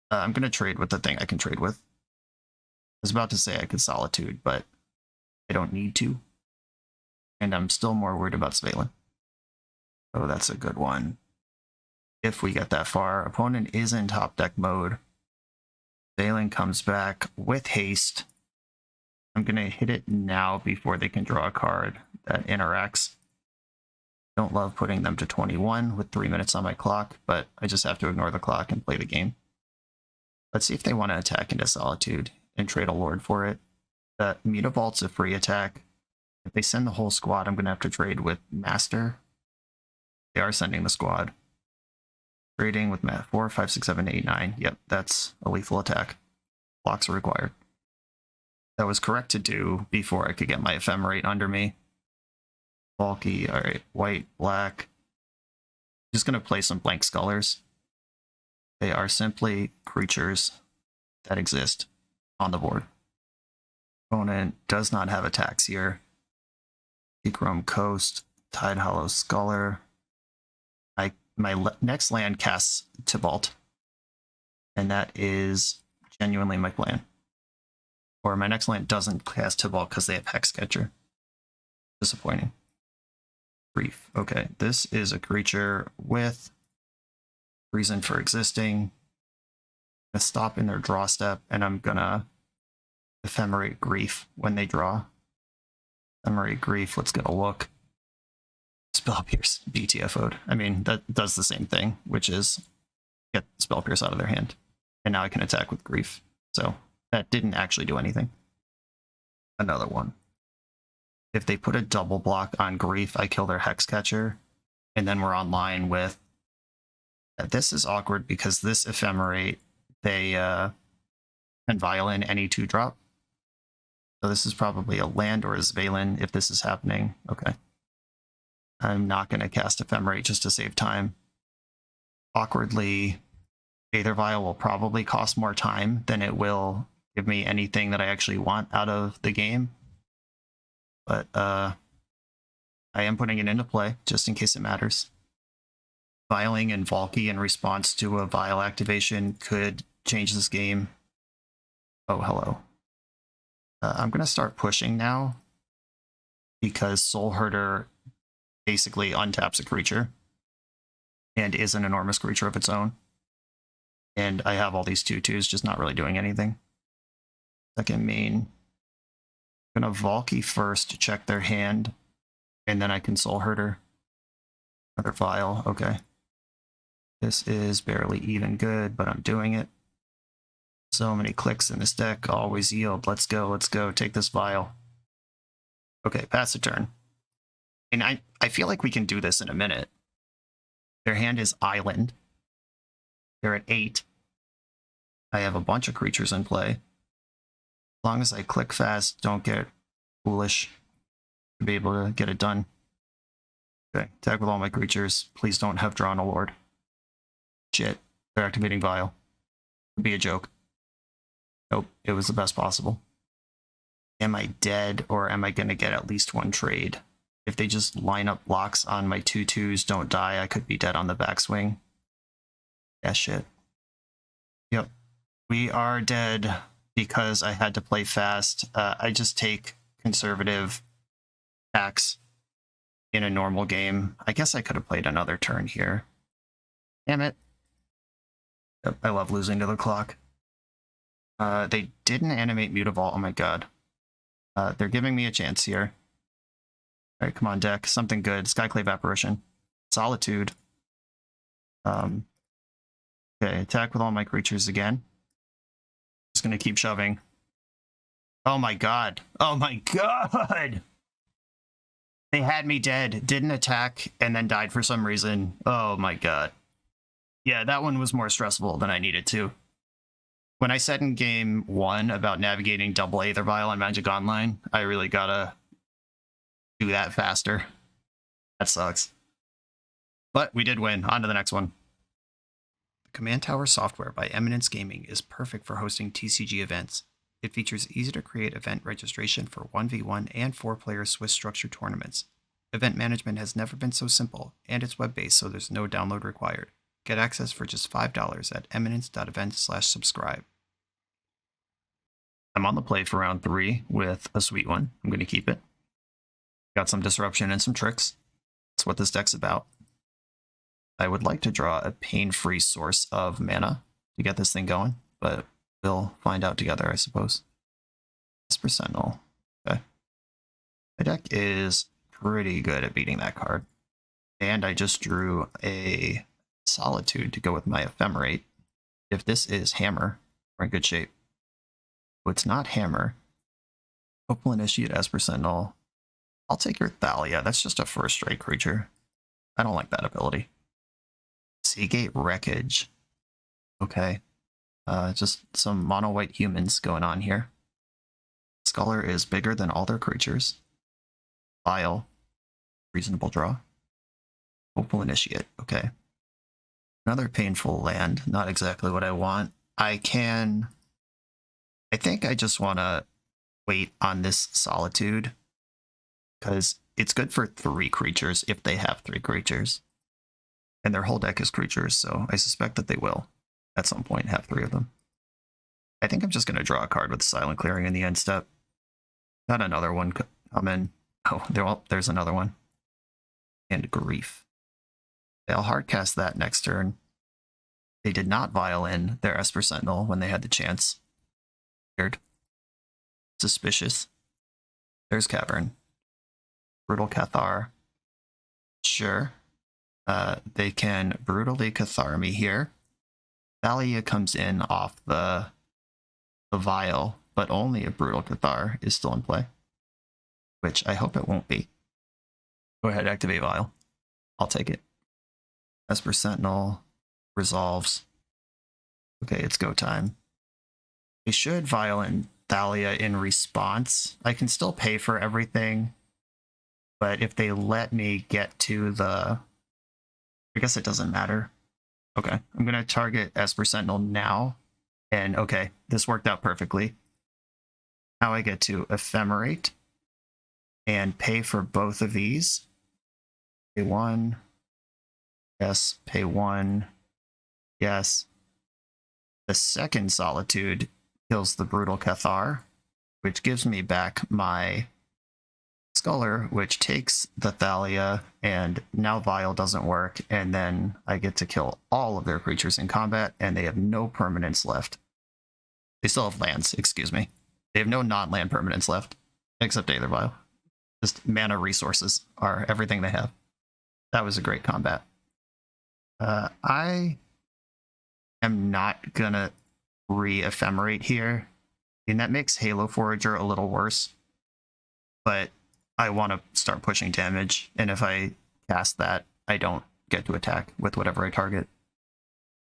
I'm going to trade with the thing I can trade with. I was about to say I could Solitude, but I don't need to. And I'm still more worried about Svalen. Oh, that's a good one. If we get that far. Opponent is in top deck mode. Svalen comes back with haste. I'm going to hit it now before they can draw a card that interacts. Don't love putting them to 21 with 3 minutes on my clock, but I just have to ignore the clock and play the game. Let's see if they want to attack into Solitude and trade a Lord for it. Mutavault's a free attack. If they send the whole squad, I'm going to have to trade with Master. They are sending the squad. Trading with 4, 5, 6, 7, 8, 9. Yep, that's a lethal attack. Blocks are required. That was correct to do before I could get my Ephemerate under me. Valki, alright, white, black. Just going to play some blank Scullers. They are simply creatures that exist on the board. Opponent does not have attacks here. Seachrome Coast, Tide Hollow Sculler. My next land casts Tibalt. And that is genuinely my plan. Or my next land doesn't cast Tibalt because they have Hexcatcher. Disappointing. Grief. Okay, this is a creature with reason for existing. I'm gonna stop in their draw step, and I'm gonna Ephemerate Grief when they draw. Ephemerate Grief, let's get a look. Spell Pierce, BTFO'd. I mean, that does the same thing, which is get Spell Pierce out of their hand. And now I can attack with Grief. So that didn't actually do anything. Another one. If they put a double block on Grief, I kill their Hexcatcher, and then we're online with... This is awkward because this Ephemerate, they can Vial in any 2-drop. So this is probably a land or a Svalen if this is happening. Okay. I'm not going to cast Ephemerate just to save time. Awkwardly, Aether Vial will probably cost more time than it will give me anything that I actually want out of the game. But I am putting it into play, just in case it matters. Vialing and Valki in response to a Vial activation could change this game. Oh, hello. I'm going to start pushing now, because Soulherder basically untaps a creature, and is an enormous creature of its own. And I have all these 2/2s just not really doing anything. Second main. I'm going to Valki first to check their hand, and then I can Soulherder. Another Vial, okay. This is barely even good, but I'm doing it. So many clicks in this deck, always yield. Let's go, take this Vial. Okay, pass the turn. And I feel like we can do this in a minute. Their hand is Island. They're at 8. I have a bunch of creatures in play. As long as I click fast, don't get foolish, to be able to get it done. Okay, attack with all my creatures. Please don't have drawn a Lord. Shit, they're activating Vial. Could be a joke. Nope, it was the best possible. Am I dead, or am I going to get at least one trade? If they just line up blocks on my 2/2s, don't die, I could be dead on the backswing. Yeah, shit. Yep. We are dead because I had to play fast. I just take conservative attacks in a normal game. I guess I could have played another turn here. Damn it. Yep, I love losing to the clock. They didn't animate Mutavault. Oh my god. They're giving me a chance here. Alright, come on, deck. Something good. Skyclave Apparition. Solitude. Okay, attack with all my creatures again. Just gonna keep shoving. Oh my god. Oh my god! They had me dead, didn't attack, and then died for some reason. Oh my god. Yeah, that one was more stressful than I needed to. When I said in game 1 about navigating double Aether Vial on Magic Online, I really gotta do that faster. That sucks. But we did win. On to the next one. The Command Tower software by Eminence Gaming is perfect for hosting TCG events. It features easy-to-create event registration for 1v1 and 4-player Swiss structured tournaments. Event management has never been so simple, and it's web-based, so there's no download required. Get access for just $5 at eminence.event/subscribe. I'm on the play for round 3 with a sweet one. I'm going to keep it. Got some disruption and some tricks. That's what this deck's about. I would like to draw a pain-free source of mana to get this thing going, but we'll find out together, I suppose. Esper Sentinel. Okay. My deck is pretty good at beating that card. And I just drew a Solitude to go with my Ephemerate. If this is Hammer, we're in good shape. If it's not Hammer, Hopeful Initiate, Esper Sentinel. I'll take your Thalia. That's just a first strike creature. I don't like that ability. Seagate Wreckage. Okay. Just some mono-white humans going on here. Scholar is bigger than all their creatures. Vial. Reasonable draw. Hopeful Initiate. Okay. Another painful land. Not exactly what I want. I think I just want to wait on this Solitude, because it's good for 3 creatures if they have 3 creatures. And their whole deck is creatures, so I suspect that they will, at some point, have 3 of them. I think I'm just going to draw a card with Silent Clearing in the end step. Got another one come in. Oh, there's another one. And Grief. I'll hardcast that next turn. They did not Vial in their Esper Sentinel when they had the chance. Weird. Suspicious. There's Cavern. Brutal Cathar. Sure. They can brutally Cathar me here. Thalia comes in off the Vial, but only a Brutal Cathar is still in play. Which I hope it won't be. Go ahead, activate Vial. I'll take it. Esper Sentinel resolves. Okay, it's go time. They should Vial in Thalia in response. I can still pay for everything, but if they let me get to the... I guess it doesn't matter. Okay, I'm going to target Esper Sentinel now, and okay, this worked out perfectly. Now I get to Ephemerate and pay for both of these. Pay 1. Yes, pay 1. Yes. The second Solitude kills the Brutal Cathar, which gives me back my Scholar, which takes the Thalia, and now Vial doesn't work, and then I get to kill all of their creatures in combat, and they have no permanents left. They still have lands, excuse me. They have no non-land permanents left, except Aether Vial. Just mana resources are everything they have. That was a great combat. I am not gonna re-Ephemerate here. I mean, that makes Halo Forager a little worse, but I want to start pushing damage, and if I cast that, I don't get to attack with whatever I target.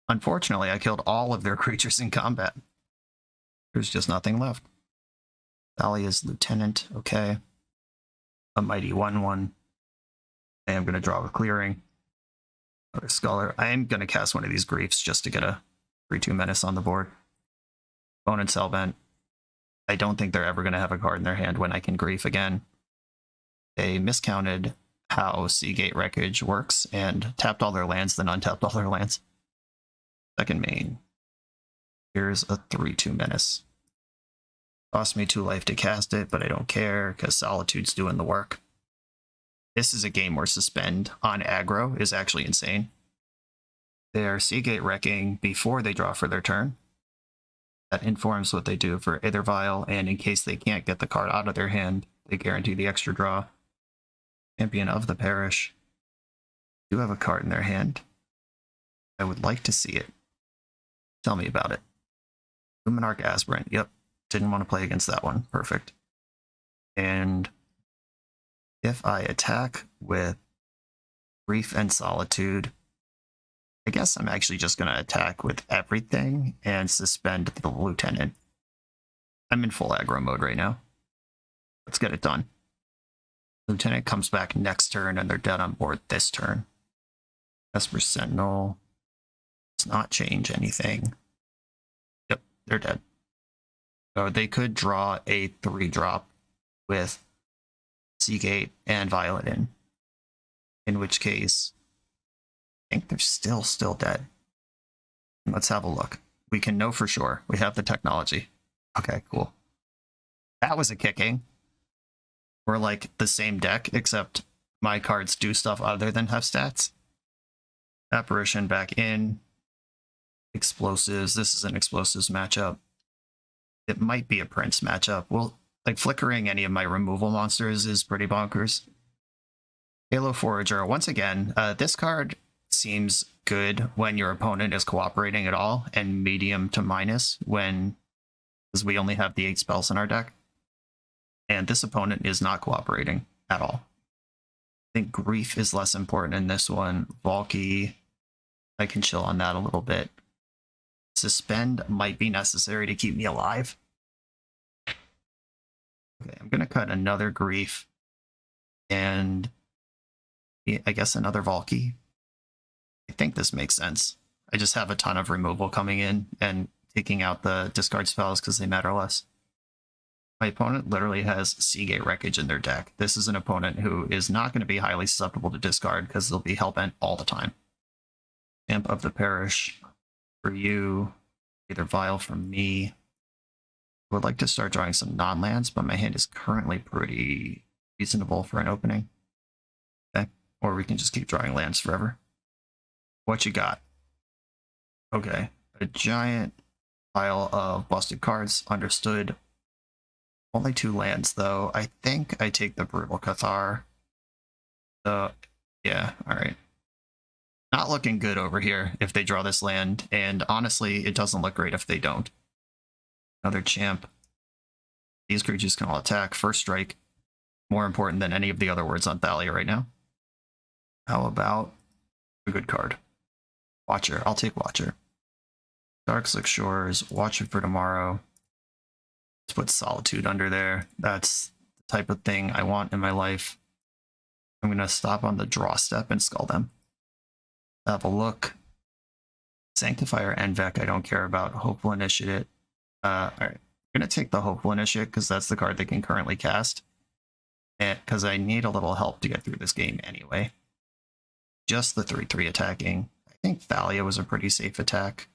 Unfortunately, I killed all of their creatures in combat. There's just nothing left. Thalia's Lieutenant, okay. A Mighty 1/1. I am going to draw a Clearing. Another Scholar. I am going to cast one of these Griefs just to get a 3/2 Menace on the board. Opponent's Hellbent. I don't think they're ever going to have a card in their hand when I can Grief again. They miscounted how Seagate Wreckage works and tapped all their lands, then untapped all their lands. Second main. Here's a 3/2 menace. Cost me 2 life to cast it, but I don't care because Solitude's doing the work. This is a game where Suspend on aggro is actually insane. They are Seagate wrecking before they draw for their turn. That informs what they do for either Vial, and in case they can't get the card out of their hand, they guarantee the extra draw. Champion of the Parish. Do have a card in their hand. I would like to see it. Tell me about it. Luminarch Aspirant. Yep. Didn't want to play against that one. Perfect. And if I attack with Grief and Solitude, I guess I'm actually just going to attack with everything and suspend the Lieutenant. I'm in full aggro mode right now. Let's get it done. Lieutenant comes back next turn and they're dead on board this turn. Esper Sentinel does not change anything. Yep, they're dead. So they could draw a 3-drop with Seagate and Violet in which case I think they're still dead. Let's have a look. We can know for sure. We have the technology. Okay, cool. That was a kicking. We're like the same deck, except my cards do stuff other than have stats. Apparition back in. Explosives. This is an explosives matchup. It might be a Prince matchup. Well, like flickering any of my removal monsters is pretty bonkers. Halo Forager. Once again, this card seems good when your opponent is cooperating at all, and medium to minus when, because we only have the 8 spells in our deck. And this opponent is not cooperating at all. I think Grief is less important in this one. Valki, I can chill on that a little bit. Suspend might be necessary to keep me alive. Okay, I'm going to cut another Grief and I guess another Valki. I think this makes sense. I just have a ton of removal coming in and taking out the discard spells because they matter less. My opponent literally has Seagate Wreckage in their deck. This is an opponent who is not going to be highly susceptible to discard because they'll be hellbent all the time. Champ of the Parish for you, either Vial from me. I would like to start drawing some non-lands, but my hand is currently pretty reasonable for an opening. Okay, or we can just keep drawing lands forever. What you got? Okay, a giant pile of busted cards, understood. Only 2 lands, though. I think I take the Brutal Cathar. So, yeah, alright. Not looking good over here if they draw this land, and honestly, it doesn't look great if they don't. Another champ. These creatures can all attack. First strike. More important than any of the other words on Thalia right now. How about a good card? Watcher. I'll take Watcher. Darkslick Shores. Watcher for tomorrow. Let's put Solitude under there. That's the type of thing I want in my life. I'm going to stop on the draw step and skull them. Have a look. Sanctifier and Vec I don't care about. Hopeful Initiate. Alright. I'm going to take the Hopeful Initiate because that's the card they can currently cast. And because I need a little help to get through this game anyway. Just the 3/3 attacking. I think Thalia was a pretty safe attack,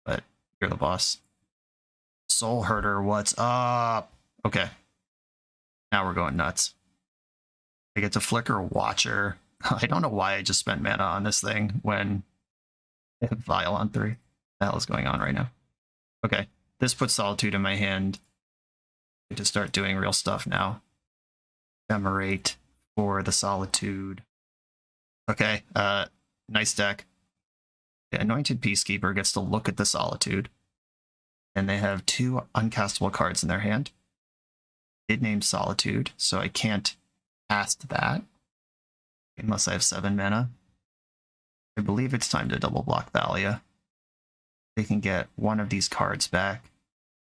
but you're the boss. Soulherder, what's up? Okay. Now we're going nuts. I get to flicker Watcher. I don't know why I just spent mana on this thing when I have Vial on 3. What the hell is going on right now? Okay. This puts Solitude in my hand. I get to start doing real stuff now. Ephemerate for the Solitude. Okay. Nice deck. The Anointed Peacekeeper gets to look at the Solitude. And they have 2 uncastable cards in their hand. It named Solitude, so I can't cast that unless I have 7 mana. I believe it's time to double block Thalia. They can get one of these cards back.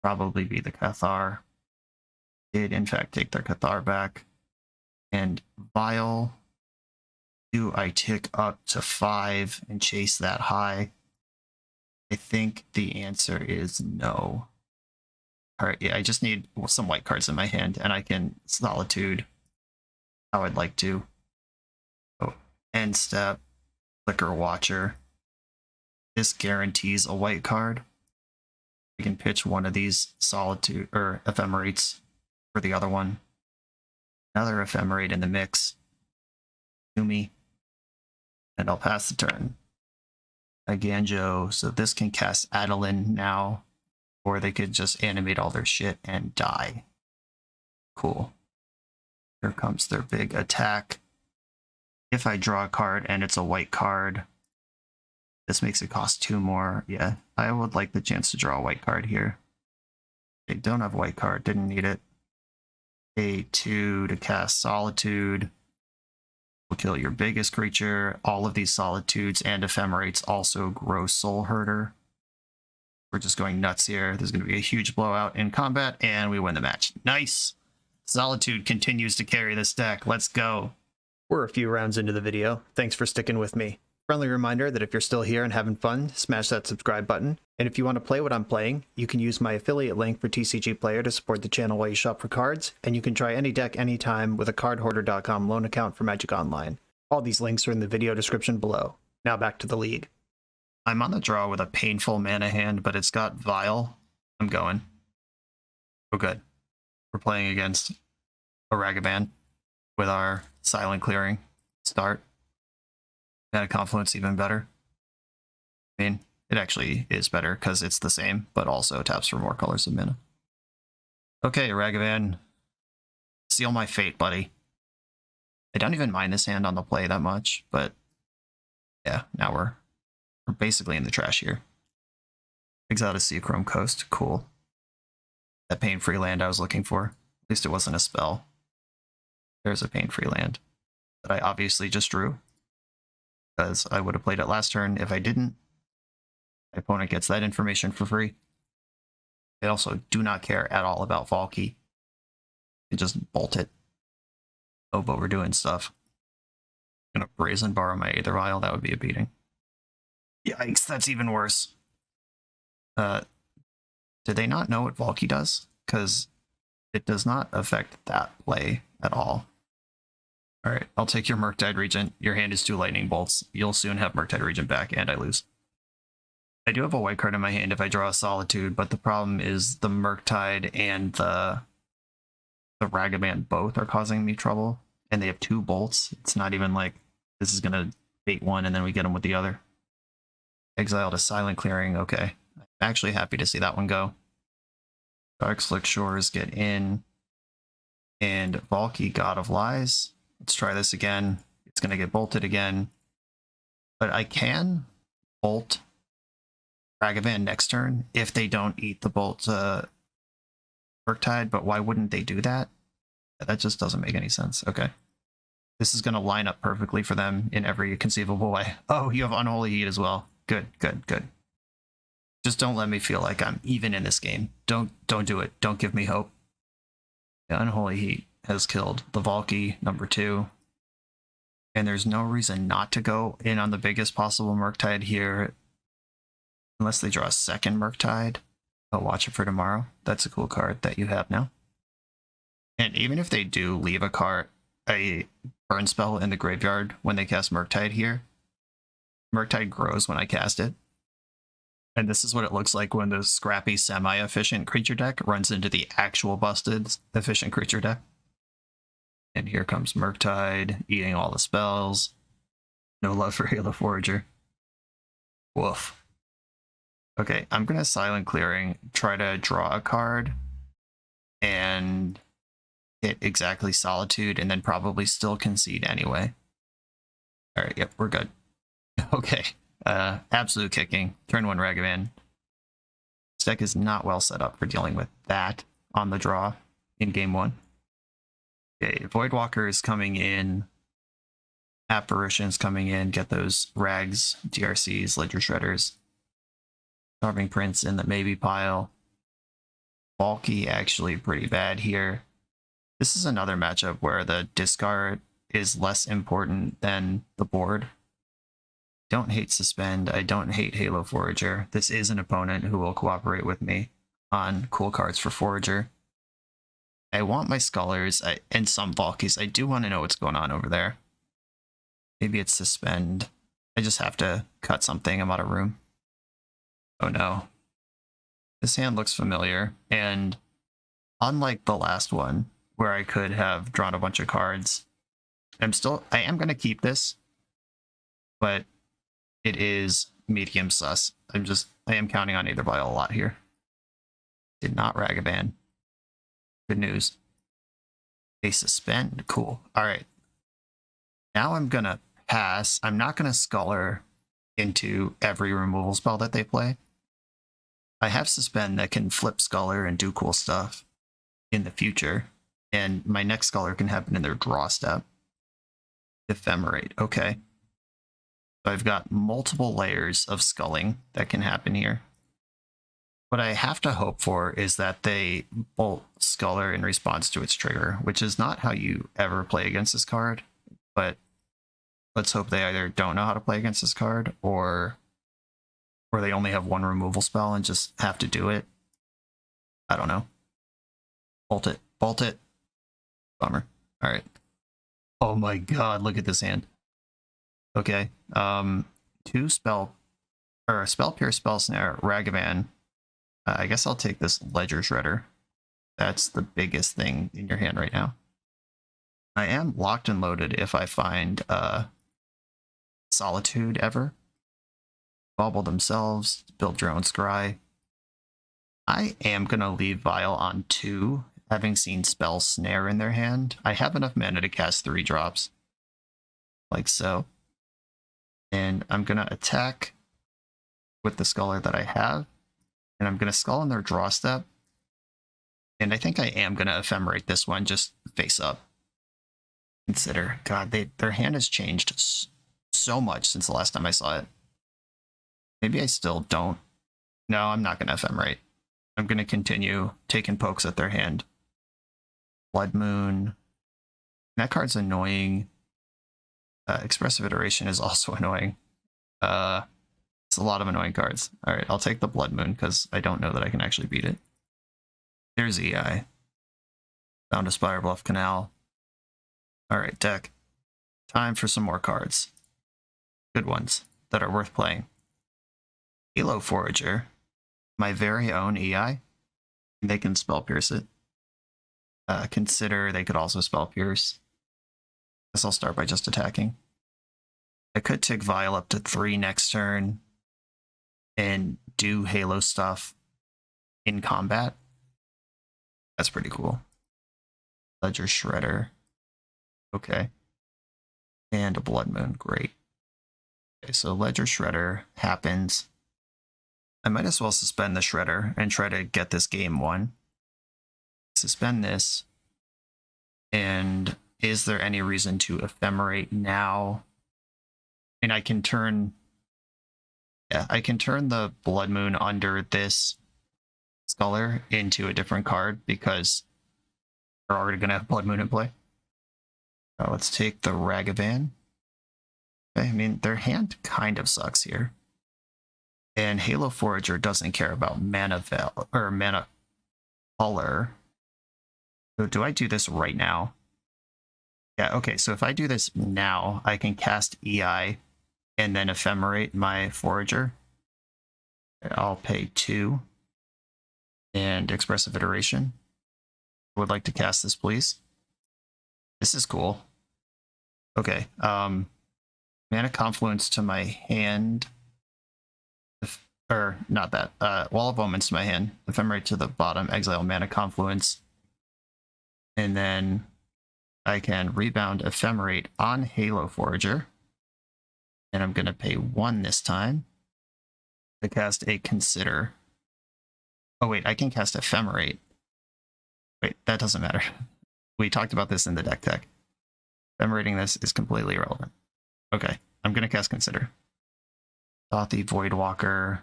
Probably be the Cathar. Did in fact take their Cathar back. And Vial. Do I tick up to 5 and chase that high? I think the answer is no. Alright, yeah, I just need some white cards in my hand, and I can Solitude how I'd like to. Oh, end step, Flicker Watcher. This guarantees a white card. I can pitch one of these Solitude or Ephemerates for the other one. Another Ephemerate in the mix. To me. And I'll pass the turn. A Ganjo, so this can cast Adeline now, or they could just animate all their shit and die. Cool. Here comes their big attack. If I draw a card and it's a white card, this makes it cost 2 more. Yeah, I would like the chance to draw a white card here. They don't have a white card, didn't need it. A 2 to cast Solitude. Will kill your biggest creature. All of these Solitudes and Ephemerates also grow Soulherder. We're just going nuts here. There's going to be a huge blowout in combat, and we win the match. Nice! Solitude continues to carry this deck. Let's go. We're a few rounds into the video. Thanks for sticking with me. Friendly reminder that if you're still here and having fun, smash that subscribe button. And if you want to play what I'm playing, you can use my affiliate link for TCG Player to support the channel while you shop for cards, and you can try any deck anytime with a cardhoarder.com loan account for Magic Online. All these links are in the video description below. Now back to the league. I'm on the draw with a painful mana hand, but it's got Vial. I'm going. Oh good. We're playing against a Ragavan with our Silent Clearing start. Mana Confluence even better. I mean, it actually is better because it's the same, but also taps for more colors of mana. Okay, Ragavan. Seal my fate, buddy. I don't even mind this hand on the play that much, but yeah, now we're basically in the trash here. Exile to Seachrome Coast. Cool. That pain-free land I was looking for. At least it wasn't a spell. There's a pain-free land that I obviously just drew, because I would have played it last turn. If I didn't, my opponent gets that information for free. They also do not care at all about Valki. They just bolt it. Oh, but we're doing stuff. I'm gonna Brazen borrow my Aether Vial. That would be a beating. Yikes, that's even worse. Did they not know what Valki does? Because it does not affect that play at all. Alright, I'll take your Murktide Regent. Your hand is 2 Lightning Bolts. You'll soon have Murktide Regent back, and I lose. I do have a white card in my hand if I draw a Solitude, but the problem is the Murktide and the Ragavan both are causing me trouble, and they have 2 bolts. It's not even like this is going to bait one and then we get them with the other. Exile to Silent Clearing, okay. I'm actually happy to see that one go. Darkslick Shores get in, and Valki, God of Lies. Let's try this again. It's going to get bolted again. But I can bolt Ragavan next turn if they don't eat the bolt Murktide, but why wouldn't they do that? That just doesn't make any sense. Okay. This is going to line up perfectly for them in every conceivable way. Oh, you have Unholy Heat as well. Good, good, good. Just don't let me feel like I'm even in this game. Don't do it. Don't give me hope. The Unholy Heat has killed the Valki, number 2. And there's no reason not to go in on the biggest possible Murktide here. Unless they draw a second Murktide. I'll watch it for tomorrow. That's a cool card that you have now. And even if they do leave a burn spell in the graveyard when they cast Murktide here, Murktide grows when I cast it. And this is what it looks like when the scrappy semi-efficient creature deck runs into the actual busted efficient creature deck. And here comes Murktide, eating all the spells. No love for Halo Forager. Woof. Okay, I'm going to Silent Clearing, try to draw a card, and hit exactly Solitude, and then probably still concede anyway. Alright, yep, we're good. Okay, absolute kicking. Turn 1 Ragavan. This deck is not well set up for dealing with that on the draw in game 1. Okay, Voidwalker is coming in. Apparitions coming in. Get those Rags, DRCs, Ledger Shredders. Starving Prince in the maybe pile. Valki actually pretty bad here. This is another matchup where the discard is less important than the board. Don't hate Suspend. I don't hate Halo Forager. This is an opponent who will cooperate with me on cool cards for Forager. I want my Scholars and some Valkis. I do want to know what's going on over there. Maybe it's Suspend. I just have to cut something. I'm out of room. Oh no. This hand looks familiar, and unlike the last one, where I could have drawn a bunch of cards, I am going to keep this, but it is medium sus. I am counting on Aether Vial a lot here. Did not Ragavan. Good news. A Suspend, cool. All right. Now I'm going to pass. I'm not going to Scholar into every removal spell that they play. I have Suspend that can flip Scholar and do cool stuff in the future, and my next Scholar can happen in their draw step. Ephemerate, okay. So I've got multiple layers of sculling that can happen here. What I have to hope for is that they bolt Scholar in response to its trigger, which is not how you ever play against this card, but let's hope they either don't know how to play against this card, or they only have one removal spell and just have to do it. I don't know. Bolt it. Bolt it. Bummer. All right. Oh my god, look at this hand. Okay. Spell Pierce, Spell Snare, Ragavan. I guess I'll take this Ledger Shredder. That's the biggest thing in your hand right now. I am locked and loaded if I find Solitude ever. Bauble themselves, build your own scry. I am going to leave Vial on 2, having seen Spell Snare in their hand. I have enough mana to cast 3 drops. Like so. And I'm going to attack with the Scholar that I have. And I'm going to Skull in their draw step. And I think I am going to Ephemerate this one, just face up. Consider. God, their hand has changed so much since the last time I saw it. Maybe I still don't. No, I'm not going to Ephemerate. I'm going to continue taking pokes at their hand. Blood Moon. That card's annoying. Expressive Iteration is also annoying. It's a lot of annoying cards. Alright, I'll take the Blood Moon because I don't know that I can actually beat it. There's EI. Found a Spire Bluff Canal. Alright, deck. Time for some more cards. Good ones that are worth playing. Halo Forager. My very own EI. They can Spell Pierce it. Consider they could also Spell Pierce. Guess I'll start by just attacking. I could take Vial up to 3 next turn and do Halo stuff in combat. That's pretty cool. Ledger Shredder. Okay. And a Blood Moon. Great. Okay, so Ledger Shredder happens. I might as well suspend the Shredder and try to get this game won. Suspend this. And is there any reason to Ephemerate now? And I can turn... Yeah, I can turn the Blood Moon under this Scholar into a different card because they're already going to have Blood Moon in play. Let's take the Ragavan. Okay, I mean, their hand kind of sucks here. And Halo Forager doesn't care about mana color. So do I do this right now? Yeah, okay, so if I do this now, I can cast EI and then Ephemerate my Forager. I'll pay 2. And Expressive Iteration. I would like to cast this, please. This is cool. Okay, Mana Confluence to my hand. Or, not that. Wall of Omens to my hand. Ephemerate to the bottom. Exile Mana Confluence. And then I can rebound Ephemerate on Halo Forager. And I'm going to pay 1 this time to cast a Consider. Oh wait, I can cast Ephemerate. Wait, that doesn't matter. We talked about this in the deck tech. Ephemerating this is completely irrelevant. Okay, I'm going to cast Consider. Thothy Voidwalker,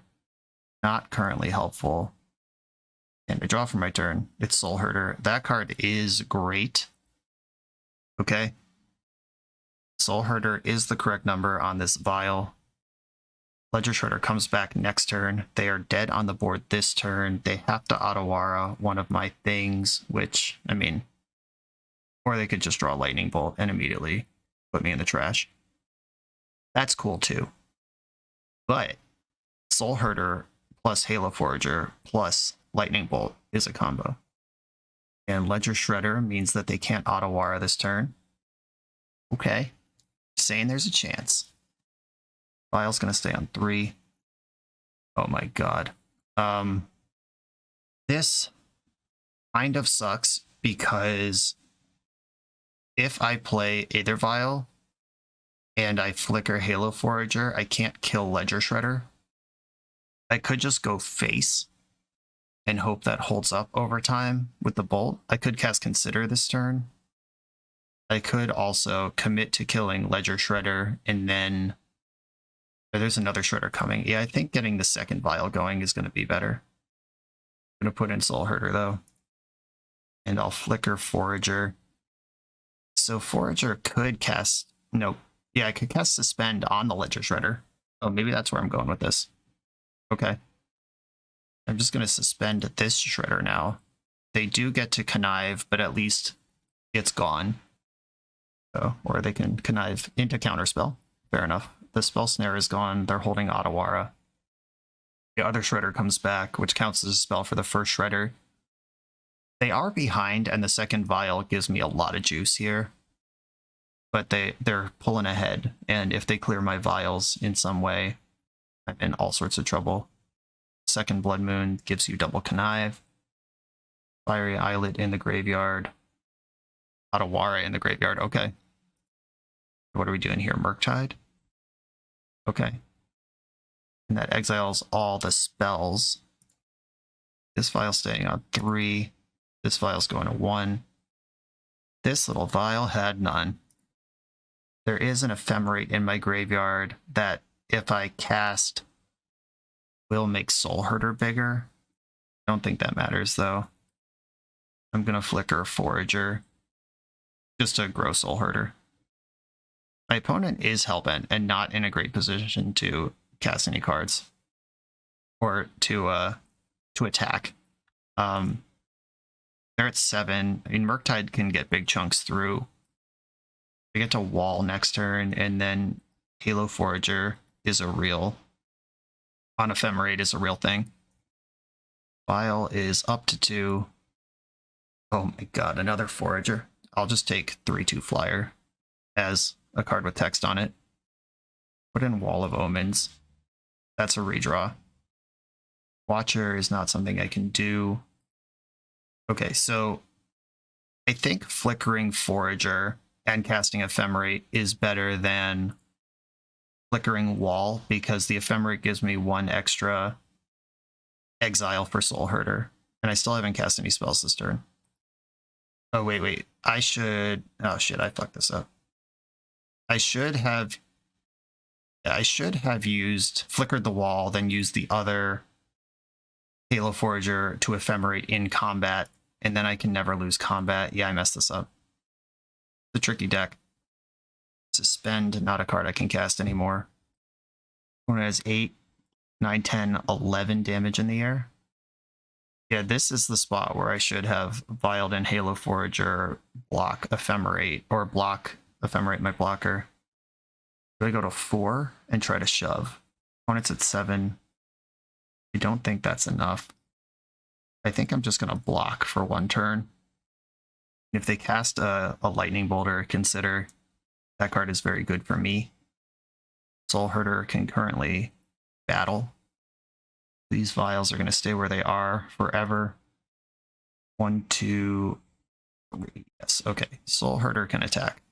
not currently helpful. And I draw for my turn. It's Soulherder. That card is great. Okay. Soulherder is the correct number on this Vial. Ledger Shredder comes back next turn. They are dead on the board this turn. They have to Otawara one of my things, which, I mean, or they could just draw Lightning Bolt and immediately put me in the trash. That's cool too. But Soulherder plus Halo Forager plus Lightning Bolt is a combo. And Ledger Shredder means that they can't auto-Wara this turn. Okay. Saying there's a chance. Vial's gonna stay on 3. Oh my god. This kind of sucks because if I play Aether Vial and I flicker Halo Forager, I can't kill Ledger Shredder. I could just go face and hope that holds up over time with the bolt. I could cast Consider this turn. I could also commit to killing Ledger Shredder and then... Oh, there's another Shredder coming. Yeah, I think getting the second Vial going is going to be better. I'm going to put in Soulherder though. And I'll flicker Forager. So Forager could cast... No. Yeah, I could cast Suspend on the Ledger Shredder. Oh, maybe that's where I'm going with this. Okay. I'm just going to suspend this Shredder now. They do get to connive, but at least it's gone. So, or they can connive into counterspell. Fair enough. The spell snare is gone. They're holding auto-Wara. The other Shredder comes back, which counts as a spell for the first Shredder. They are behind, and the second Vial gives me a lot of juice here. But they're pulling ahead, and if they clear my Vials in some way, I'm in all sorts of trouble. Second Blood Moon gives you double connive. Fiery Islet in the graveyard. Auto-Wara in the graveyard. Okay. What are we doing here? Murktide? Okay. And that exiles all the spells. This Vial's staying on 3. This Vial's going to 1. This little Vial had none. There is an Ephemerate in my graveyard that if I cast will make Soulherder bigger. I don't think that matters though. I'm going to flicker Forager just to grow Soulherder. My opponent is Hellbent and not in a great position to cast any cards or to attack. They're at 7. I mean, Murktide can get big chunks through. They get to wall next turn, and then Halo Forager is a real... On Ephemerate is a real thing. Vial is up to 2. Oh my god, another Forager. I'll just take 3/2 Flyer as a card with text on it. Put in Wall of Omens. That's a redraw. Watcher is not something I can do. Okay, so I think flickering Forager and casting Ephemerate is better than flickering Wall, because the Ephemerate gives me 1 extra exile for Soulherder, and I still haven't cast any spells this turn. Oh, wait. I should... Oh, shit, I fucked this up. I should have used... Flickered the Wall, then used the other Halo Forager to Ephemerate in combat, and then I can never lose combat. Yeah, I messed this up. It's a tricky deck. Suspend, not a card I can cast anymore. One has 8, 9, 10, 11 damage in the air. Yeah, this is the spot where I should have Vialed in Halo Forager, block Ephemerate, or block Ephemerate my blocker. Do I go to 4 and try to shove? Opponent's at 7. I don't think that's enough. I think I'm just going to block for 1 turn. If they cast a Lightning Bolt or Consider, that card is very good for me. Soulherder can currently battle. These Vials are going to stay where they are forever. 1, 2, 3. Yes, okay. Soulherder can attack.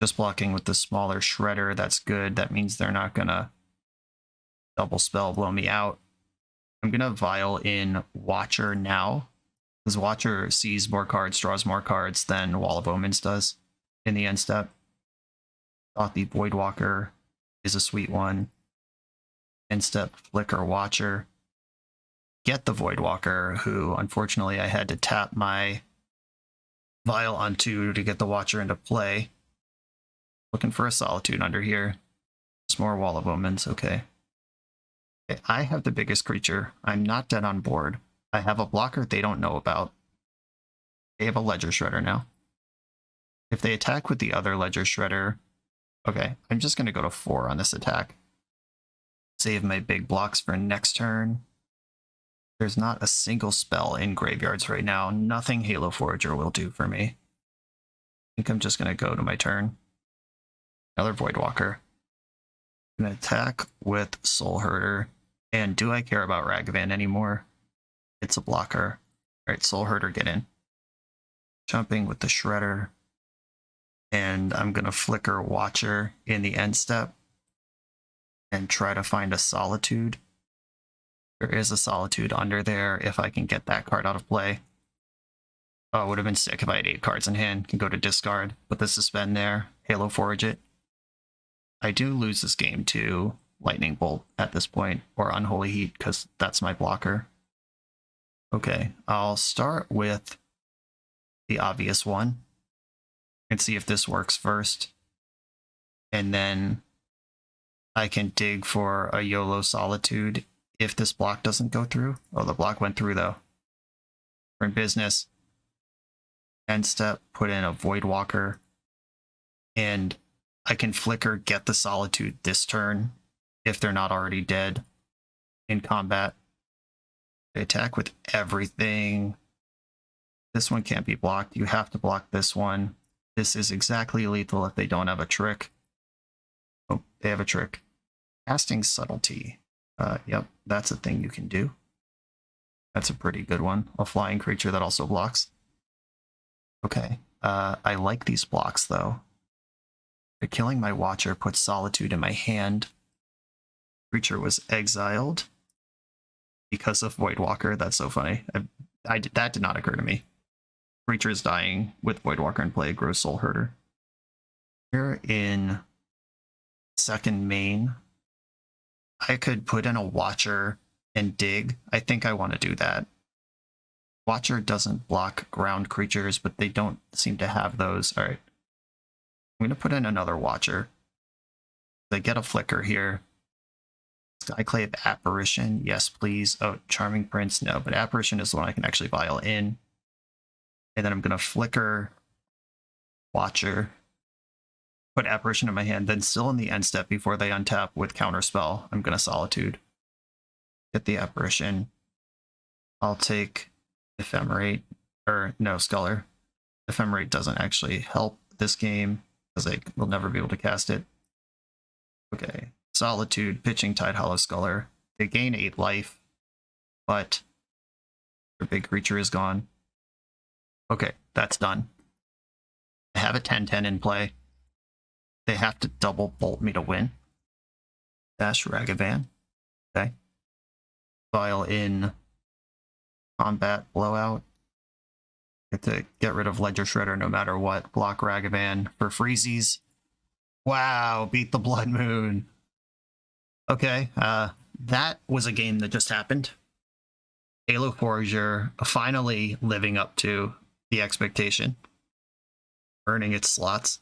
Just blocking with the smaller Shredder, that's good. That means they're not going to double spell blow me out. I'm going to Vial in Watcher now, because Watcher sees more cards, draws more cards than Wall of Omens does in the end step. Thought the Voidwalker is a sweet one. End step, Flicker Watcher. Get the Voidwalker, who unfortunately I had to tap my Vial onto to get the Watcher into play. Looking for a Solitude under here. Just more Wall of Omens, okay. I have the biggest creature. I'm not dead on board. I have a blocker they don't know about. They have a Ledger Shredder now. If they attack with the other Ledger Shredder... Okay, I'm just going to go to 4 on this attack. save my big blocks for next turn. There's not a single spell in graveyards right now. Nothing Halo Forager will do for me. I think I'm just going to go to my turn. Another Voidwalker. I'm going to attack with Soulherder. And do I care about Ragavan anymore? It's a blocker. Alright, Soulherder, get in. Jumping with the Shredder. And I'm going to flicker Watcher in the end step. And try to find a Solitude. There is a Solitude under there if I can get that card out of play. Oh, it would have been sick if I had 8 cards in hand. Can go to discard. Put the Suspend there. Halo Forge it. I do lose this game to Lightning Bolt at this point, or Unholy Heat, because that's my blocker. Okay, I'll start with the obvious one and see if this works first. And then I can dig for a YOLO Solitude if this block doesn't go through. Oh, the block went through though. We're in business. End step, put in a Voidwalker, and I can flicker, get the Solitude this turn if they're not already dead in combat. They attack with everything. This one can't be blocked. You have to block this one. This is exactly lethal if they don't have a trick. Oh, they have a trick. Casting Subtlety. Yep, that's a thing you can do. That's a pretty good one. A flying creature that also blocks. Okay, I like these blocks though. Killing my Watcher puts Solitude in my hand. Creature was exiled because of Voidwalker. That's so funny. That did not occur to me. Creature is dying with Voidwalker in play. Grows Soulherder. Here in second main, I could put in a Watcher and dig. I think I want to do that. Watcher doesn't block ground creatures, but they don't seem to have those. All right. I'm going to put in another Watcher. They get a flicker here. Skyclave Apparition, yes please. Oh, Charming Prince, no, but Apparition is the one I can actually vial in. And then I'm going to flicker Watcher. Put Apparition in my hand, then still in the end step before they untap with Counterspell, I'm going to Solitude. Get the Apparition. I'll take Ephemerate, or no, Sculler. Ephemerate doesn't actually help this game, because I will never be able to cast it. Okay, Solitude, pitching Tidehollow Sculler. They gain 8 life, but their big creature is gone. Okay, that's done. I have a 10-10 in play. They have to double bolt me to win. Dash Ragavan. Okay. Vial in combat blowout. Get to get rid of Ledger Shredder no matter what. Block Ragavan for freezies. Wow, beat the Blood Moon. Okay, that was a game that just happened. Halo Forager finally living up to the expectation. Earning its slots.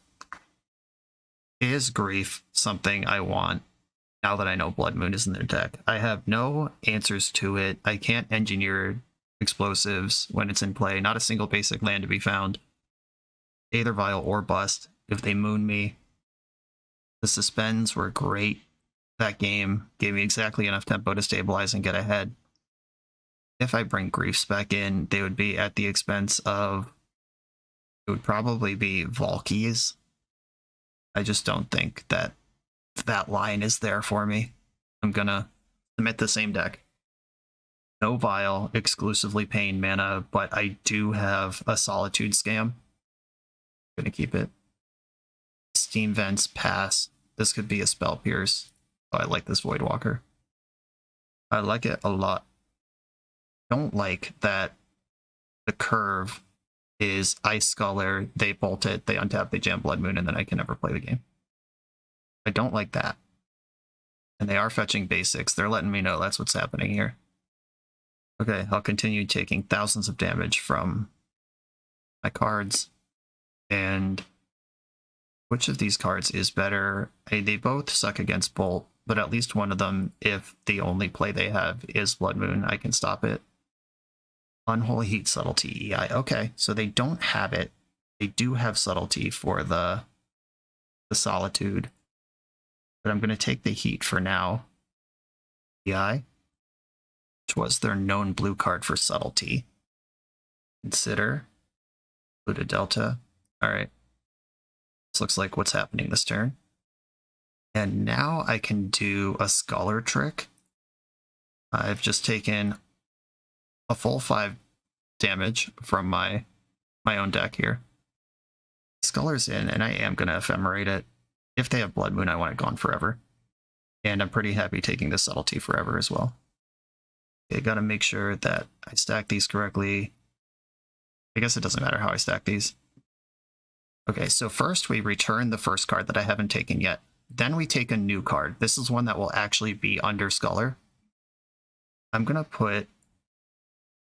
Is Grief something I want now that I know Blood Moon is in their deck? I have no answers to it. I can't engineer explosives when it's in play. Not a single basic land to be found. Either Vial or Bust if they moon me. The Suspends were great. That game gave me exactly enough tempo to stabilize and get ahead. If I bring Griefs back in, they would be at the expense of... It would probably be Valky's. I just don't think that that line is there for me. I'm gonna submit the same deck. No Vial, exclusively Pain mana, but I do have a Solitude Scam. I'm gonna keep it. Steam Vents, pass. This could be a Spell Pierce. Oh, I like this Voidwalker. I like it a lot. Don't like that the curve is Ice Sculler, they bolt it, they untap, they jam Blood Moon, and then I can never play the game. I don't like that. And they are fetching basics. They're letting me know that's what's happening here. Okay, I'll continue taking thousands of damage from my cards. And which of these cards is better? They both suck against Bolt, but at least one of them, if the only play they have is Blood Moon, I can stop it. Unholy Heat, Subtlety, EI. Okay, so they don't have it. They do have Subtlety for the Solitude. But I'm going to take the Heat for now. BI, which was their known blue card for Subtlety. Consider. Include a Delta. Alright. This looks like what's happening this turn. And now I can do a Scholar trick. I've just taken a full 5 damage from my own deck here. Scholar's in, and I am going to Ephemerate it. If they have Blood Moon, I want it gone forever. And I'm pretty happy taking the Subtlety forever as well. Okay, gotta make sure that I stack these correctly. I guess it doesn't matter how I stack these. Okay, so first we return the first card that I haven't taken yet. Then we take a new card. This is one that will actually be under Scholar. I'm gonna put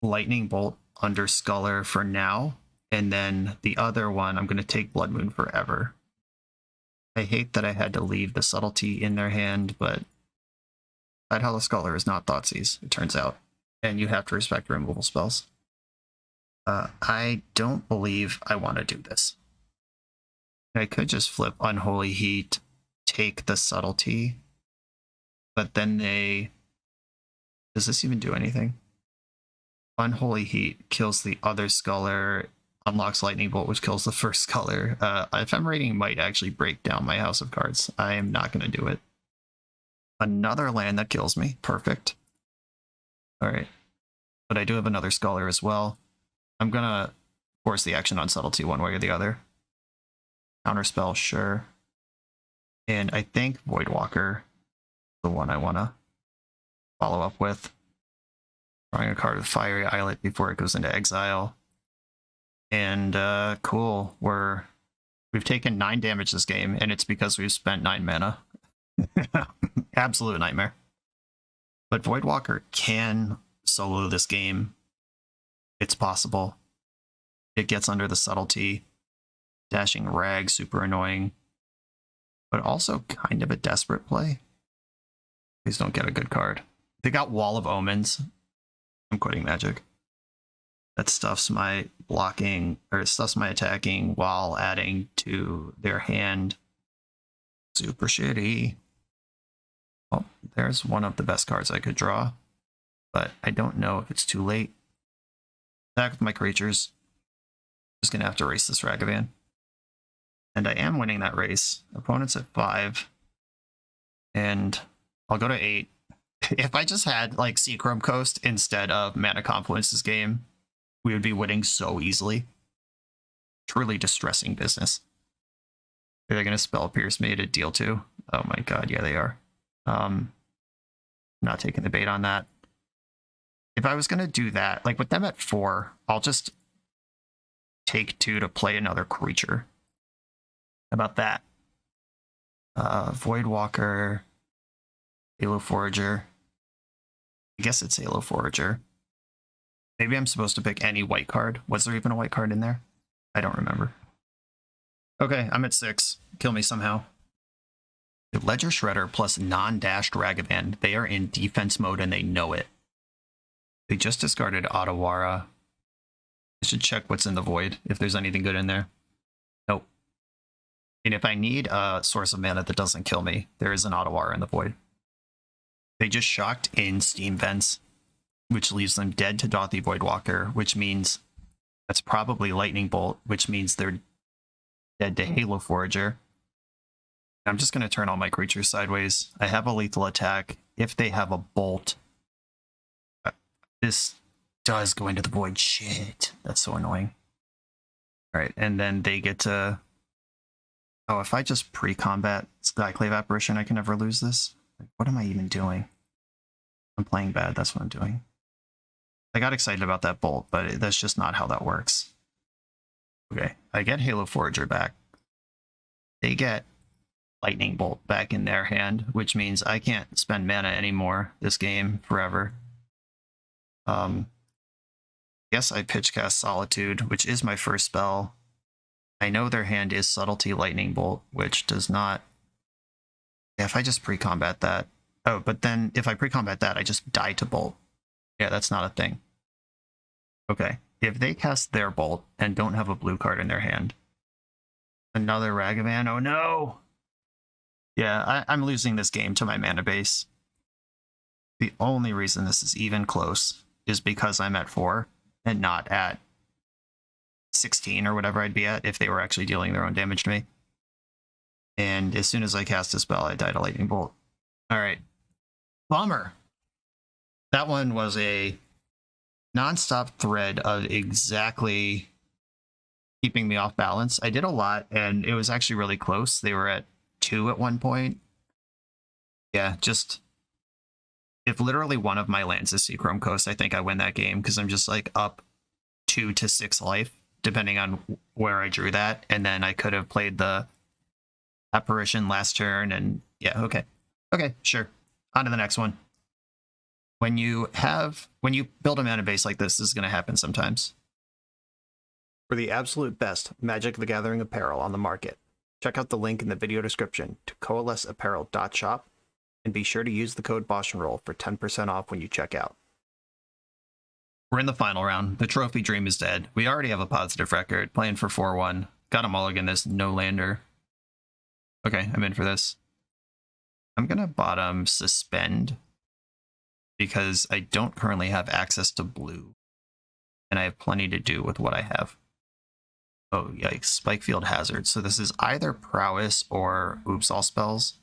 Lightning Bolt under Scholar for now, and then the other one, I'm gonna take Blood Moon forever. I hate that I had to leave the Subtlety in their hand, but Sidehollow Scholar is not Thoughtseize, it turns out, and you have to respect removal spells. I don't believe I want to do this. I could just flip Unholy Heat, take the Subtlety, but then they... Does this even do anything? Unholy Heat kills the other Scholar, unlocks Lightning Bolt, which kills the first Scholar. Ephemerating might actually break down my house of cards. I am not going to do it. Another land that kills me. Perfect. Alright. But I do have another Scholar as well. I'm going to force the action on Subtlety one way or the other. Counterspell, sure. And I think Voidwalker, the one I want to follow up with. Drawing a card with Fiery Islet before it goes into exile. And cool, we've taken 9 damage this game, and it's because we've spent 9 mana. Absolute nightmare. But Voidwalker can solo this game. It's possible. It gets under the Subtlety. Dashing Rag, super annoying. But also kind of a desperate play. Please don't get a good card. They got Wall of Omens. I'm quitting Magic. That stuffs my blocking, or stuffs my attacking while adding to their hand. Super shitty. Oh, there's one of the best cards I could draw. But I don't know if it's too late. Attack with my creatures. Just gonna have to race this Ragavan. And I am winning that race. Opponent's at 5. And I'll go to 8. If I just had like Seachrome Coast instead of Mana Confluence this game, we would be winning so easily. Truly distressing business. Are they going to Spell Pierce me to deal 2? Oh my god, yeah they are. Not taking the bait on that. If I was going to do that, like with them at 4, I'll just take 2 to play another creature. How about that? Voidwalker, Halo Forager. I guess it's Halo Forager. Maybe I'm supposed to pick any white card. Was there even a white card in there? I don't remember. Okay, I'm at 6. Kill me somehow. Ledger Shredder plus non-dashed Ragavan. They are in defense mode and they know it. They just discarded Otawara. I should check what's in the void, if there's anything good in there. Nope. And if I need a source of mana that doesn't kill me, there is an Otawara in the void. They just shocked in Steam Vents, which leaves them dead to Dothy Voidwalker, which means that's probably Lightning Bolt, which means they're dead to Halo Forager. I'm just going to turn all my creatures sideways. I have a lethal attack. If they have a bolt, this does go into the void. Shit, that's so annoying. All right, and then they get to... Oh, if I just pre-combat Skyclave Apparition, I can never lose this. Like, what am I even doing? I'm playing bad, that's what I'm doing. I got excited about that bolt, but that's just not how that works. Okay, I get Halo Forager back. They get Lightning Bolt back in their hand, which means I can't spend mana anymore this game forever. I guess I pitchcast Solitude, which is my first spell. I know their hand is Subtlety Lightning Bolt, which does not... Yeah, if I just pre-combat that... Oh, but then if I pre-combat that, I just die to Bolt. Yeah, that's not a thing. Okay, if they cast their Bolt and don't have a blue card in their hand, another Ragavan, oh no! Yeah, I'm losing this game to my mana base. The only reason this is even close is because I'm at 4 and not at 16 or whatever I'd be at if they were actually dealing their own damage to me. And as soon as I cast a spell, I died a lightning bolt. All right. Bummer. That one was a nonstop thread of exactly keeping me off balance. I did a lot, and it was actually really close. They were at 2 at one point. Yeah, just... if literally one of my lands is Seachrome Coast, I think I win that game, because I'm just like up 2 to 6 life, depending on where I drew that. And then I could have played the Apparition last turn, and yeah, okay. Okay, sure. On to the next one. When you build a mana base like this is going to happen sometimes. For the absolute best Magic the Gathering apparel on the market, check out the link in the video description to coalesceapparel.shop, and be sure to use the code BoshNRoll for 10% off when you check out. We're in the final round. The trophy dream is dead. We already have a positive record, playing for 4-1. Got a mulligan this no-lander. Okay, I'm in for this. I'm going to bottom Suspend, because I don't currently have access to blue, and I have plenty to do with what I have. Oh, yikes. Spikefield Hazard. So this is either Prowess or Oops All Spells.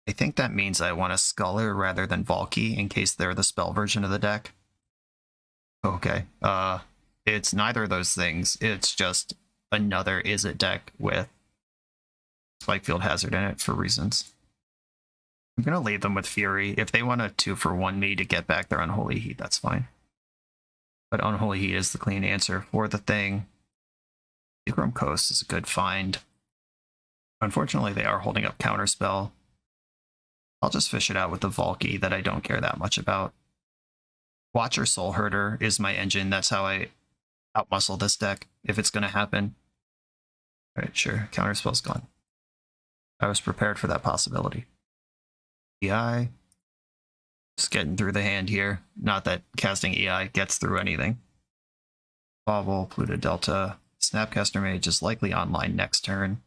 I think that means I want a Scholar rather than Valki, in case they're the spell version of the deck. Okay. It's neither of those things. It's just another Is-It deck with Spikefield Hazard in it for reasons. I'm going to leave them with Fury. If they want a 2-for-1 me to get back their Unholy Heat, that's fine. But Unholy Heat is the clean answer for the thing. Seachrome Coast is a good find. Unfortunately, they are holding up Counterspell. I'll just fish it out with the Valki that I don't care that much about. Watcher Soulherder is my engine. That's how I outmuscle this deck, if it's going to happen. Alright, sure. Counterspell's gone. I was prepared for that possibility. EI. Just getting through the hand here. Not that casting EI gets through anything. Bobble, Pluto Delta. Snapcaster Mage is likely online next turn.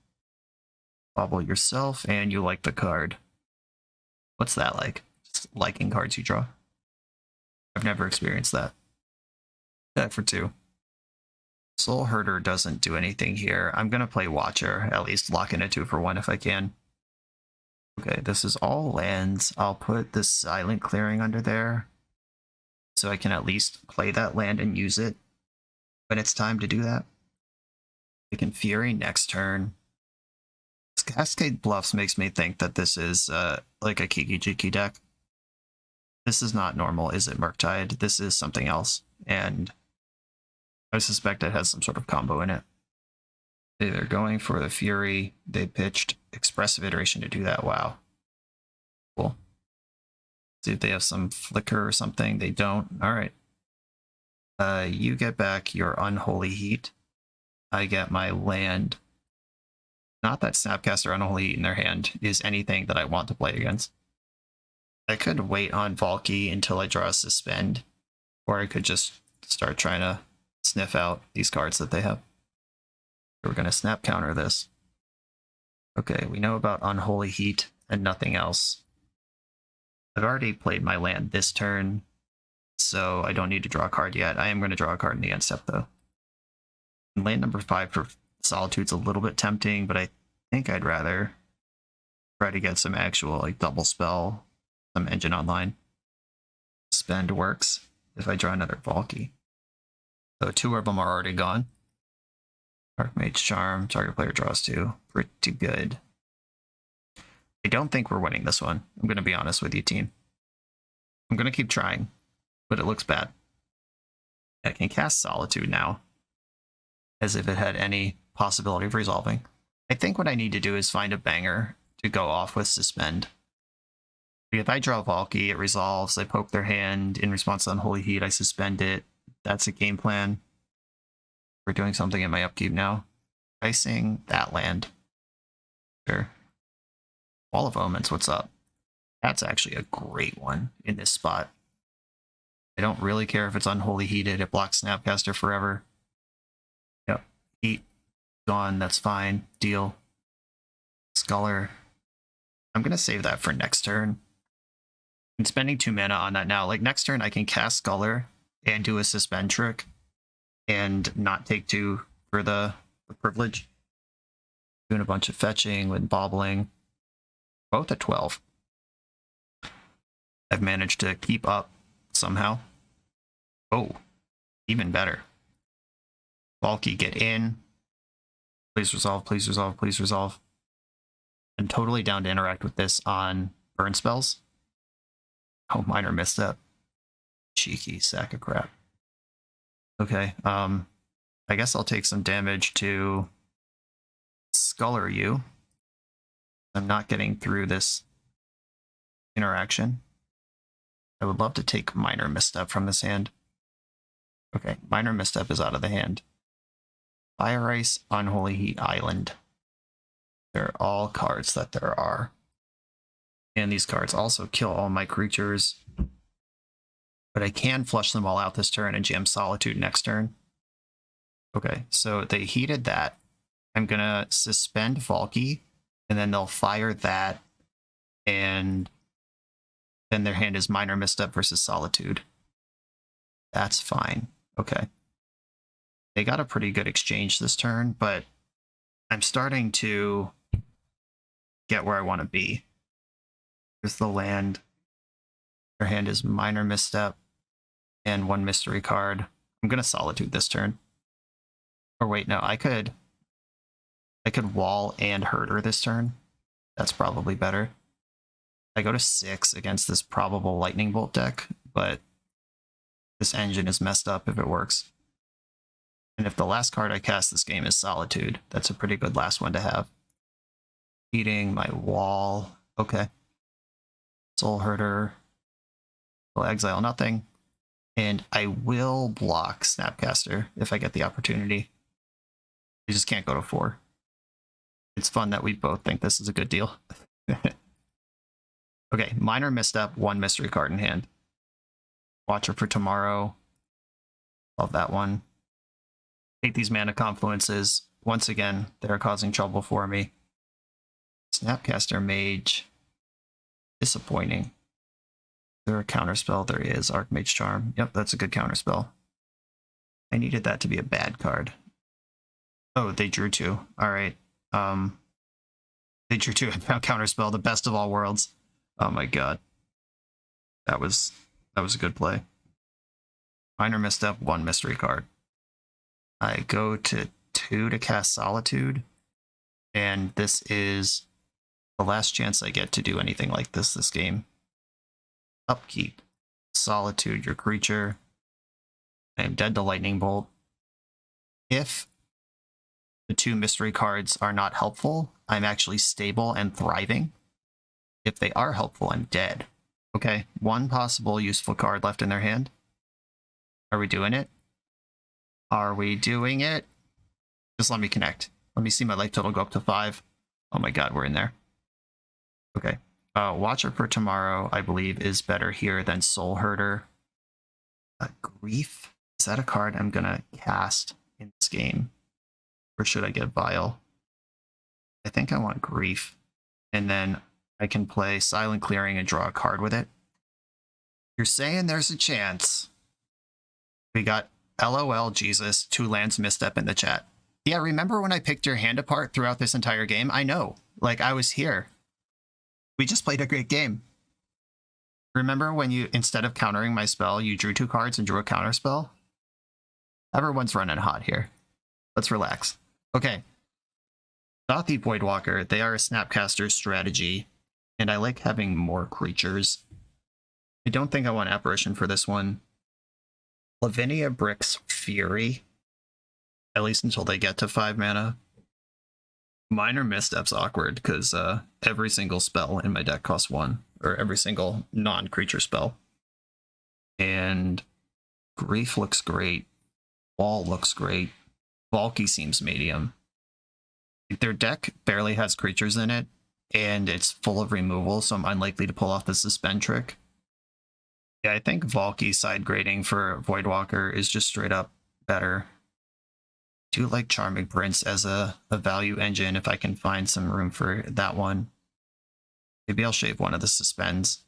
Bobble yourself, and you like the card. What's that like? Just liking cards you draw? I've never experienced that. Deck for 2. Soulherder doesn't do anything here. I'm going to play Watcher, at least lock in a 2-for-1 if I can. Okay, this is all lands. I'll put this Silent Clearing under there, so I can at least play that land and use it when it's time to do that. I can Fury next turn. Cascade Bluffs makes me think that this is like a Kiki Jiki deck. This is not normal, is it, Murktide? This is something else, and I suspect it has some sort of combo in it. They're going for the Fury. They pitched Expressive Iteration to do that. Wow. Cool. See if they have some Flicker or something. They don't. Alright. You get back your Unholy Heat. I get my land. Not that Snapcaster Unholy Heat in their hand is anything that I want to play against. I could wait on Valki until I draw a Suspend, or I could just start trying to sniff out these cards that they have. We're going to snap counter this. Okay, we know about Unholy Heat and nothing else. I've already played my land this turn, so I don't need to draw a card yet. I am going to draw a card in the end step, though. And land number 5 for Solitude's a little bit tempting, but I think I'd rather try to get some actual like double spell, some engine online. Spend works if I draw another Valki. So 2 of them are already gone. Archmage Charm, target player draws 2. Pretty good. I don't think we're winning this one. I'm going to be honest with you, team. I'm going to keep trying, but it looks bad. I can cast Solitude now, as if it had any possibility of resolving. I think what I need to do is find a banger to go off with Suspend. If I draw Valki, it resolves. I poke their hand. In response to Unholy Heat, I suspend it. That's a game plan. We're doing something in my upkeep now. Icing that land. Sure. Wall of Omens, what's up? That's actually a great one in this spot. I don't really care if it's Unholy Heated. It blocks Snapcaster forever. Yep. Heat. Gone. That's fine. Deal. Scholar. I'm going to save that for next turn. I'm spending 2 mana on that now. Like next turn I can cast Sculler and do a Suspend trick and not take 2 for the privilege. Doing a bunch of fetching with bobbling. Both at 12. I've managed to keep up somehow. Oh, even better. Valki, get in. Please resolve, please resolve, please resolve. I'm totally down to interact with this on burn spells. Oh, minor misstep. Cheeky sack of crap. Okay, I guess I'll take some damage to Sculler you. I'm not getting through this interaction. I would love to take minor misstep from this hand. Okay, minor misstep is out of the hand. Fire Ice, Unholy Heat Island. They're all cards that there are. And these cards also kill all my creatures. But I can flush them all out this turn and jam Solitude next turn. Okay, so they heated that. I'm gonna suspend Valki, and then they'll fire that, and then their hand is minor misstep versus Solitude. That's fine. Okay. They got a pretty good exchange this turn, but I'm starting to get where I want to be. Here's the land. Their hand is minor misstep and 1 mystery card. I'm gonna Solitude this turn. Or wait, no, I could wall and Herder this turn. That's probably better. I go to 6 against this probable Lightning Bolt deck, but this engine is messed up if it works. And if the last card I cast this game is Solitude, that's a pretty good last one to have. Eating my wall. Okay. Soulherder. Will exile nothing. And I will block Snapcaster if I get the opportunity. You just can't go to 4. It's fun that we both think this is a good deal. Okay, minor misstep, 1 mystery card in hand. Watcher for Tomorrow. Love that one. Take these mana confluences. Once again, they're causing trouble for me. Snapcaster Mage. Disappointing. Is there a counterspell? There is. Archmage Charm. Yep, that's a good counterspell. I needed that to be a bad card. Oh, they drew 2. Alright. They drew 2 and found counterspell, the best of all worlds. Oh my god. That was a good play. Minor misstep, 1 mystery card. I go to 2 to cast Solitude, and this is the last chance I get to do anything like this game. Upkeep. Solitude, your creature. I am dead to Lightning Bolt. If the 2 mystery cards are not helpful, I'm actually stable and thriving. If they are helpful, I'm dead. Okay, 1 possible useful card left in their hand. Are we doing it? Are we doing it? Just let me connect. Let me see my life total go up to 5. Oh my god, we're in there. Okay. Watcher for Tomorrow, I believe, is better here than Soulherder. Grief? Is that a card I'm gonna cast in this game? Or should I get Vial? I think I want Grief. And then I can play Silent Clearing and draw a card with it. You're saying there's a chance. We got LOL Jesus, 2 lands misstep in the chat. Yeah, remember when I picked your hand apart throughout this entire game? I know. Like, I was here. We just played a great game. Remember when you, instead of countering my spell, you drew 2 cards and drew a counter spell? Everyone's running hot here. Let's relax. Okay. Gothic Voidwalker, they are a Snapcaster strategy, and I like having more creatures. I don't think I want Apparition for this one. Lavinia Brick's Fury, at least until they get to 5 mana. Minor Misstep's awkward, because every single spell in my deck costs 1, or every single non-creature spell. And Grief looks great. Wall looks great. Valki seems medium. Their deck barely has creatures in it, and it's full of removal, so I'm unlikely to pull off the Suspend trick. Yeah, I think Valki side grading for Voidwalker is just straight up better. I do like Charming Prince as a value engine if I can find some room for that one. Maybe I'll shave one of the Suspends.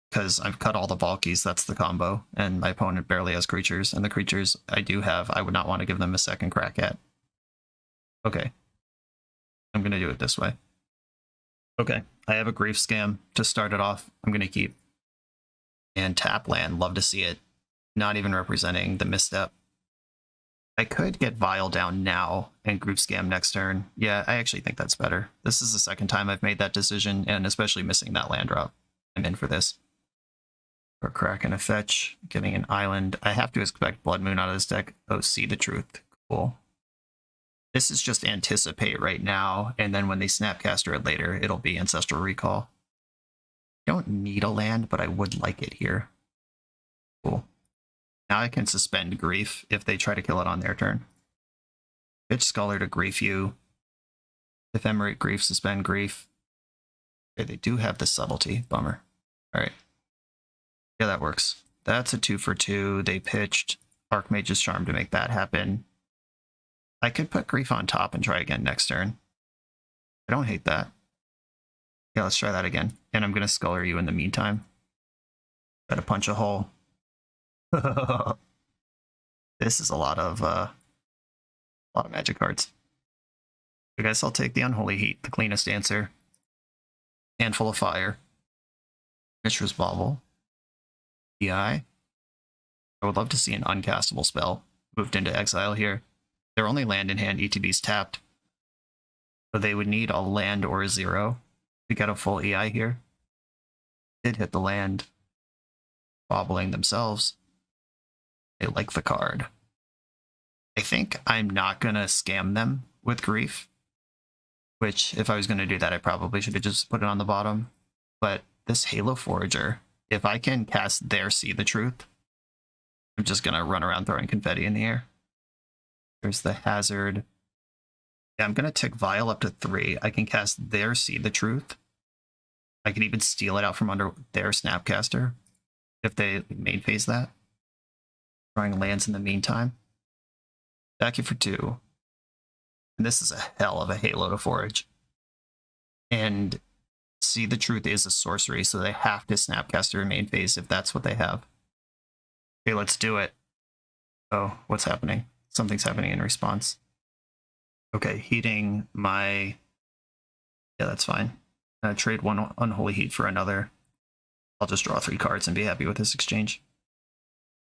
because I've cut all the Valkis, that's the combo, and my opponent barely has creatures, and the creatures I do have, I would not want to give them a second crack at. Okay. I'm going to do it this way. Okay, I have a Grief Scam to start it off. I'm going to keep. And tap land, love to see it. Not even representing the misstep. I could get Vial down now and Grief Scam next turn. Yeah, I actually think that's better. This is the second time I've made that decision, and especially missing that land drop. I'm in for this. For crack and a fetch, getting an island. I have to expect Blood Moon out of this deck. Oh, See the Truth. Cool. This is just anticipate right now, and then when they Snapcaster it later, it'll be Ancestral Recall. I don't need a land, but I would like it here. Cool. Now I can suspend Grief if they try to kill it on their turn. Pitch Scholar to Grief you. Ephemerate Grief, suspend Grief. Okay, they do have the Subtlety. Bummer. Alright. Yeah, that works. That's a 2 for 2. They pitched Archmage's Charm to make that happen. I could put Grief on top and try again next turn. I don't hate that. Yeah, let's try that again. And I'm going to Scholar you in the meantime. Try to punch a hole. This is a lot of magic cards. I guess I'll take the Unholy Heat, the cleanest answer. Handful of Fire. Mishra's Bauble. EI. I would love to see an uncastable spell moved into exile here. Their only land in hand, ETB's tapped. So they would need a land or a 0 to get a full EI here. Did hit the land. Bobbling themselves. They like the card. I think I'm not going to scam them with Grief. Which, if I was going to do that, I probably should have just put it on the bottom. But this Halo Forager, if I can cast their See the Truth, I'm just going to run around throwing confetti in the air. There's the Hazard. Yeah, I'm going to tick Vial up to 3. I can cast their See the Truth. I can even steal it out from under their Snapcaster if they main phase that. Drawing lands in the meantime. Back you for 2. And this is a hell of a Halo to forage. And See the Truth is a sorcery, so they have to Snapcaster in main phase if that's what they have. Okay, let's do it. Oh, what's happening? Something's happening in response. Okay, heating my... Yeah, that's fine. Trade one Unholy Heat for another. I'll just draw 3 cards and be happy with this exchange.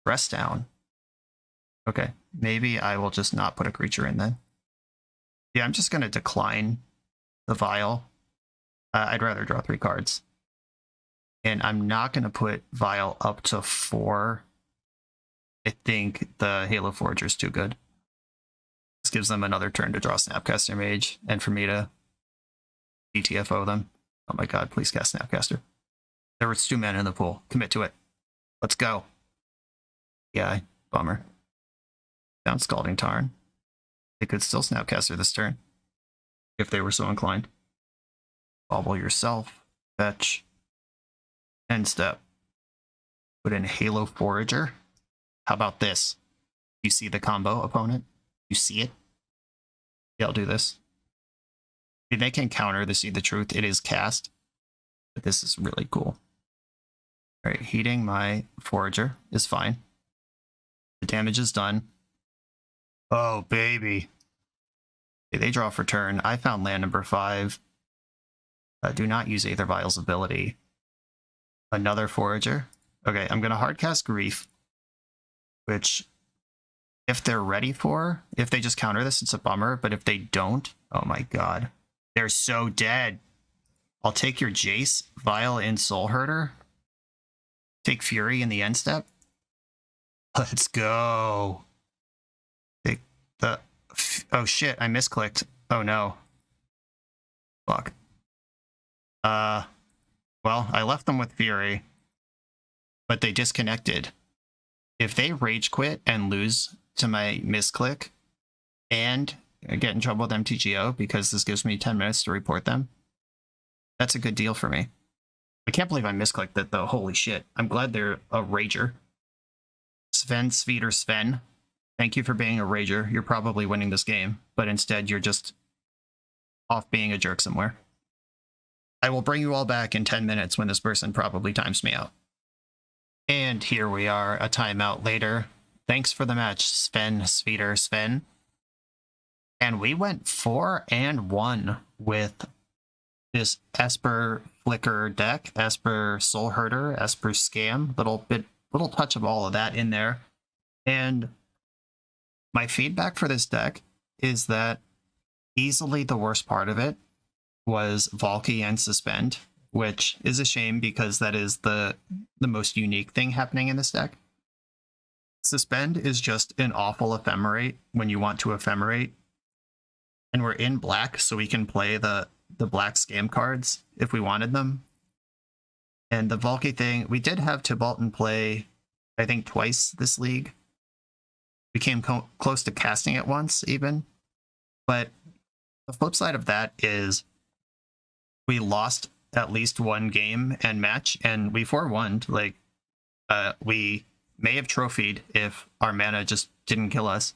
Rest down. Okay, maybe I will just not put a creature in then. Yeah, I'm just going to decline the Vial. I'd rather draw 3 cards. And I'm not going to put Vial up to 4. I think the Halo Forager is too good. This gives them another turn to draw Snapcaster Mage, and for me to DTFO them. Oh my god, please cast Snapcaster. There was 2 men in the pool. Commit to it. Let's go. Yeah, bummer. Down Scalding Tarn. They could still Snapcaster this turn, if they were so inclined. Bobble yourself. Fetch. End step. Put in Halo Forager. How about this? You see the combo, opponent? You see it? Yeah, I'll do this. If they can counter the See the Truth, it is cast. But this is really cool. Alright, heating my Forager is fine. The damage is done. Oh, baby. Okay, they draw for turn. I found land number 5. Do not use Aether Vial's ability. Another Forager. Okay, I'm going to hardcast Grief. Which, if they're ready for, if they just counter this, it's a bummer. But if they don't, oh my god. They're so dead. I'll take your Jace, Vial, and Soulherder. Take Fury in the end step. Let's go. Take the... Oh shit, I misclicked. Oh no. Fuck. Well, I left them with Fury. But they disconnected. If they rage quit and lose to my misclick and get in trouble with MTGO because this gives me 10 minutes to report them, that's a good deal for me. I can't believe I misclicked that though. Holy shit. I'm glad they're a rager. Sven, Sveeder, Sven, thank you for being a rager. You're probably winning this game, but instead you're just off being a jerk somewhere. I will bring you all back in 10 minutes when this person probably times me out. And here we are, a timeout later. Thanks for the match, Sven. And we went 4-1 with this Esper Flicker deck, Esper Soulherder, Esper Scam, little touch of all of that in there. And my feedback for this deck is that easily the worst part of it was Valki and Suspend, which is a shame because that is the most unique thing happening in this deck. Suspend is just an awful Ephemerate when you want to Ephemerate. And we're in black, so we can play the black scam cards if we wanted them. And the Valki thing, we did have Tibalt in play, I think, twice this league. We came close to casting it once, even. But the flip side of that is we lost at least one game and match, and we 4-1'd. Like, we may have trophied if our mana just didn't kill us.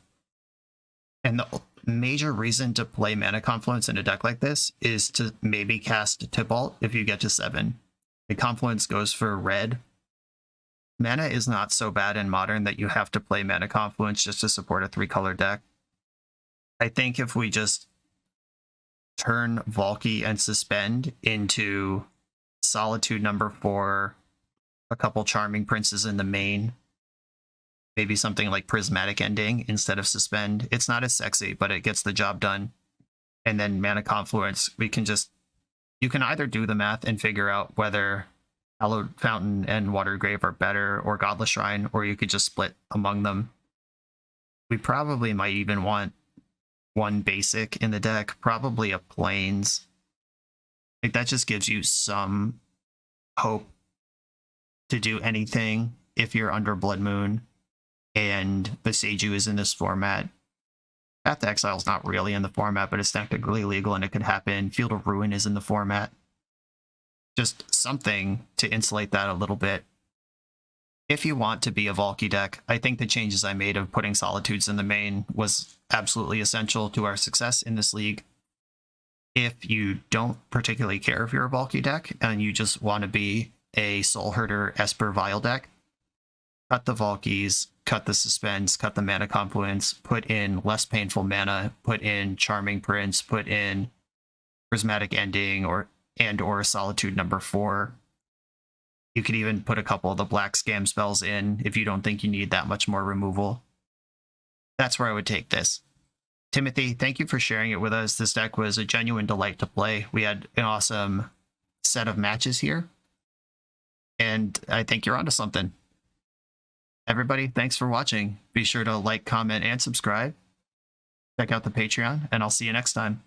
And the major reason to play Mana Confluence in a deck like this is to maybe cast Tibalt if you get to 7. The Confluence goes for red. Mana is not so bad in Modern that you have to play Mana Confluence just to support a 3-color deck. I think if we just turn Valki and Suspend into Solitude number 4, a couple Charming Princes in the main, maybe something like Prismatic Ending instead of Suspend. It's not as sexy, but it gets the job done. And then Mana Confluence, you can either do the math and figure out whether Hallowed Fountain and Watergrave are better, or Godless Shrine, or you could just split among them. We probably might even want one basic in the deck, probably a Plains. Like, that just gives you some hope to do anything if you're under Blood Moon and Beseiju is in this format. Path to Exile is not really in the format, but it's technically legal and it could happen. Field of Ruin is in the format. Just something to insulate that a little bit. If you want to be a Valki deck, I think the changes I made of putting Solitudes in the main was absolutely essential to our success in this league. If you don't particularly care if you're a Valki deck and you just want to be a Soulherder Esper Vial deck, cut the Valkis, cut the Suspends, cut the Mana Confluence, put in less painful mana, put in Charming Prince, put in Prismatic Ending or Solitude number 4. You could even put a couple of the black scam spells in if you don't think you need that much more removal. That's where I would take this. Timothy, thank you for sharing it with us. This deck was a genuine delight to play. We had an awesome set of matches here, and I think you're onto something. Everybody, thanks for watching. Be sure to like, comment, and subscribe. Check out the Patreon, and I'll see you next time.